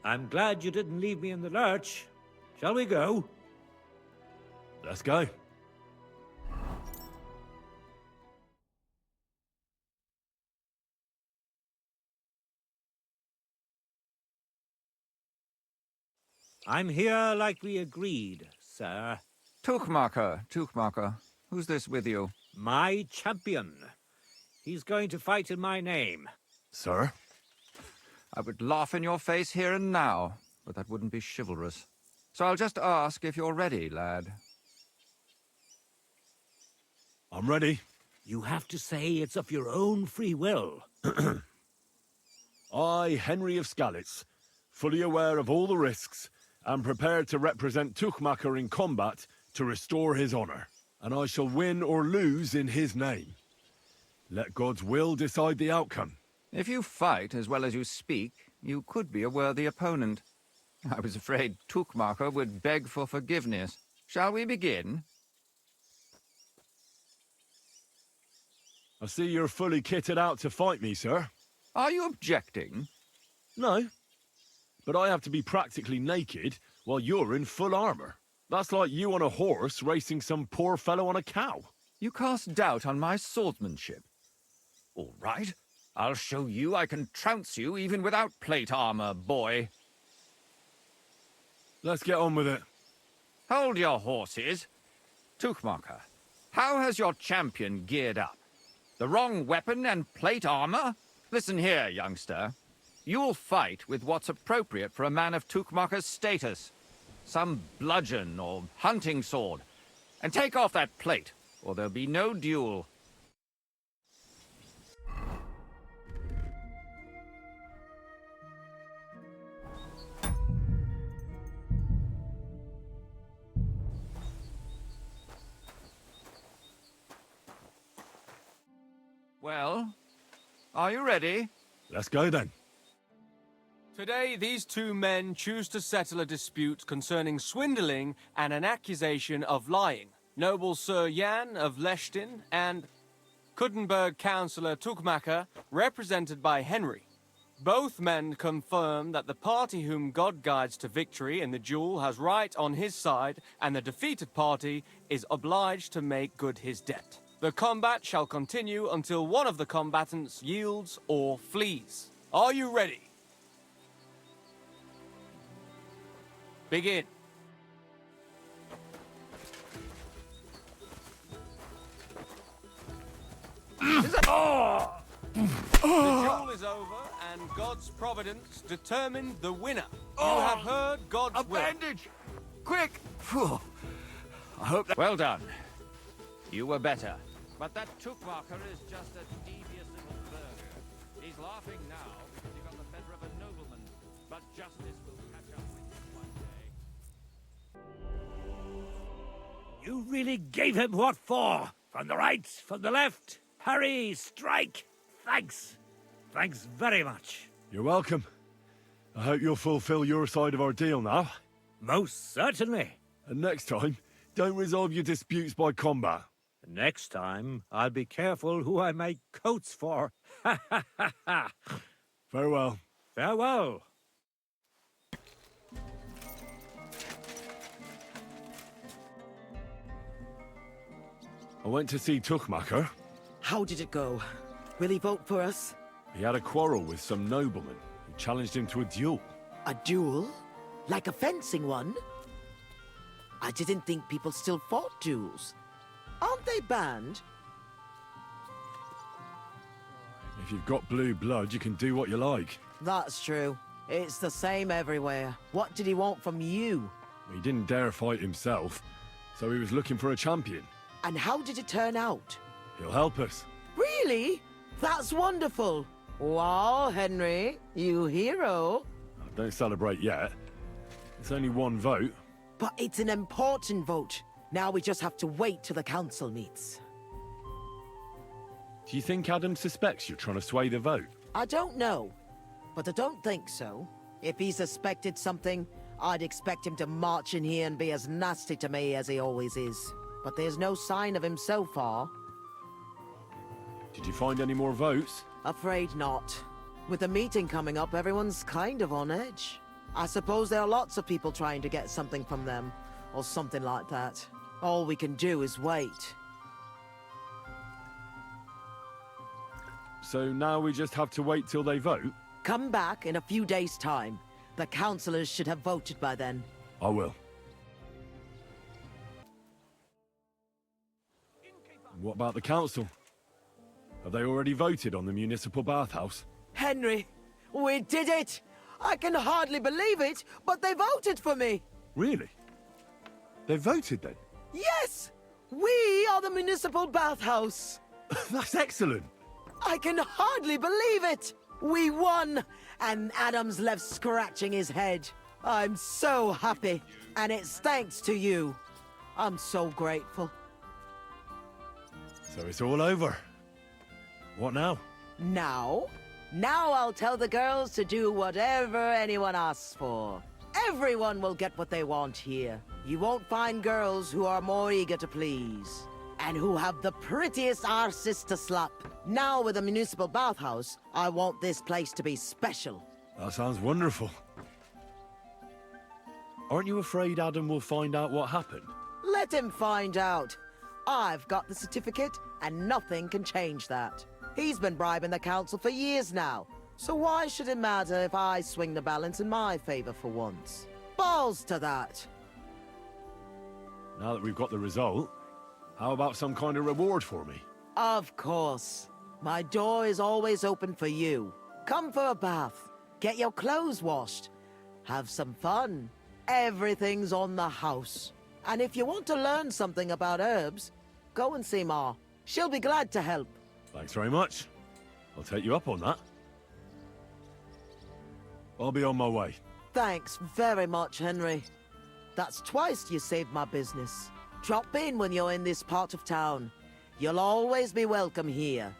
I'm glad you didn't leave me in the lurch. Shall we go? Let's go. I'm here like we agreed, sir. Tuchmacher. Who's this with you? My champion. He's going to fight in my name. Sir? I would laugh in your face here and now, but that wouldn't be chivalrous. So I'll just ask if you're ready, lad. I'm ready. You have to say it's of your own free will. I, Henry of Skalitz, fully aware of all the risks, am prepared to represent Tuchmacher in combat to restore his honor, and I shall win or lose in his name. Let God's will decide the outcome. If you fight as well as you speak, you could be a worthy opponent. I was afraid Tuchmacher would beg for forgiveness. Shall we begin? I see you're fully kitted out to fight me, sir. Are you objecting? No. But I have to be practically naked while you're in full armor. That's like you on a horse racing some poor fellow on a cow. You cast doubt on my swordsmanship. All right. I'll show you I can trounce you even without plate armor, boy. Let's get on with it. Hold your horses. Tuchmacher, how has your champion geared up? The wrong weapon and plate armor? Listen here, youngster. You'll fight with what's appropriate for a man of Tuchmacher's status. Some bludgeon or hunting sword. And take off that plate, or there'll be no duel. Well, are you ready? Let's go then. Today, these two men choose to settle a dispute concerning swindling and an accusation of lying. Noble Sir Jan of Lechtin and Kuttenberg Councillor Tuchmacher, represented by Henry. Both men confirm that the party whom God guides to victory in the duel has right on his side, and the defeated party is obliged to make good his debt. The combat shall continue until one of the combatants yields or flees. Are you ready? Begin. The duel is over, and God's providence determined the winner. You have heard God's will. A bandage! Quick! Phew. I hope that... Well done. You were better. But that Tuchmacher is just a devious little burger. He's laughing now because he got the better of a nobleman. But justice will catch up with him one day. You really gave him what for? From the right, from the left, parry, strike. Thanks. Thanks very much. You're welcome. I hope you'll fulfill your side of our deal now. Most certainly. And next time, don't resolve your disputes by combat. Next time, I'll be careful who I make coats for. Ha ha ha ha! Farewell. Farewell. I went to see Tuchmacher. How did it go? Will he vote for us? He had a quarrel with some nobleman who challenged him to a duel. A duel? Like a fencing one? I didn't think people still fought duels. Aren't they banned? If you've got blue blood, you can do what you like. That's true. It's the same everywhere. What did he want from you? He didn't dare fight himself, so he was looking for a champion. And how did it turn out? He'll help us. Really? That's wonderful. Wow, Henry, you hero. Don't celebrate yet. It's only one vote. But it's an important vote. Now we just have to wait till the council meets. Do you think Adam suspects you're trying to sway the vote? I don't know, but I don't think so. If he suspected something, I'd expect him to march in here and be as nasty to me as he always is. But there's no sign of him so far. Did you find any more votes? Afraid not. With the meeting coming up, everyone's kind of on edge. I suppose there are lots of people trying to get something from them, or something like that. All we can do is wait. So now we just have to wait till they vote? Come back in a few days' time. The councillors should have voted by then. I will. What about the council? Have they already voted on the municipal bathhouse? Henry, we did it! I can hardly believe it, but they voted for me! Really? They voted then? Yes! We are the municipal bathhouse. That's excellent. I can hardly believe it. We won, and Adam's left scratching his head. I'm so happy, and it's thanks to you. I'm so grateful. So it's all over. What now? Now I'll tell the girls to do whatever anyone asks for. Everyone will get what they want here. You won't find girls who are more eager to please, and who have the prettiest arses to slap. Now with the municipal bathhouse, I want this place to be special. That sounds wonderful. Aren't you afraid Adam will find out what happened? Let him find out. I've got the certificate, and nothing can change that. He's been bribing the council for years now, so why should it matter if I swing the balance in my favor for once? Balls to that. Now that we've got the result, how about some kind of reward for me? Of course. My door is always open for you. Come for a bath. Get your clothes washed. Have some fun. Everything's on the house. And if you want to learn something about herbs, go and see Ma. She'll be glad to help. Thanks very much. I'll take you up on that. I'll be on my way. Thanks very much, Henry. That's twice you saved my business. Drop in when you're in this part of town. You'll always be welcome here.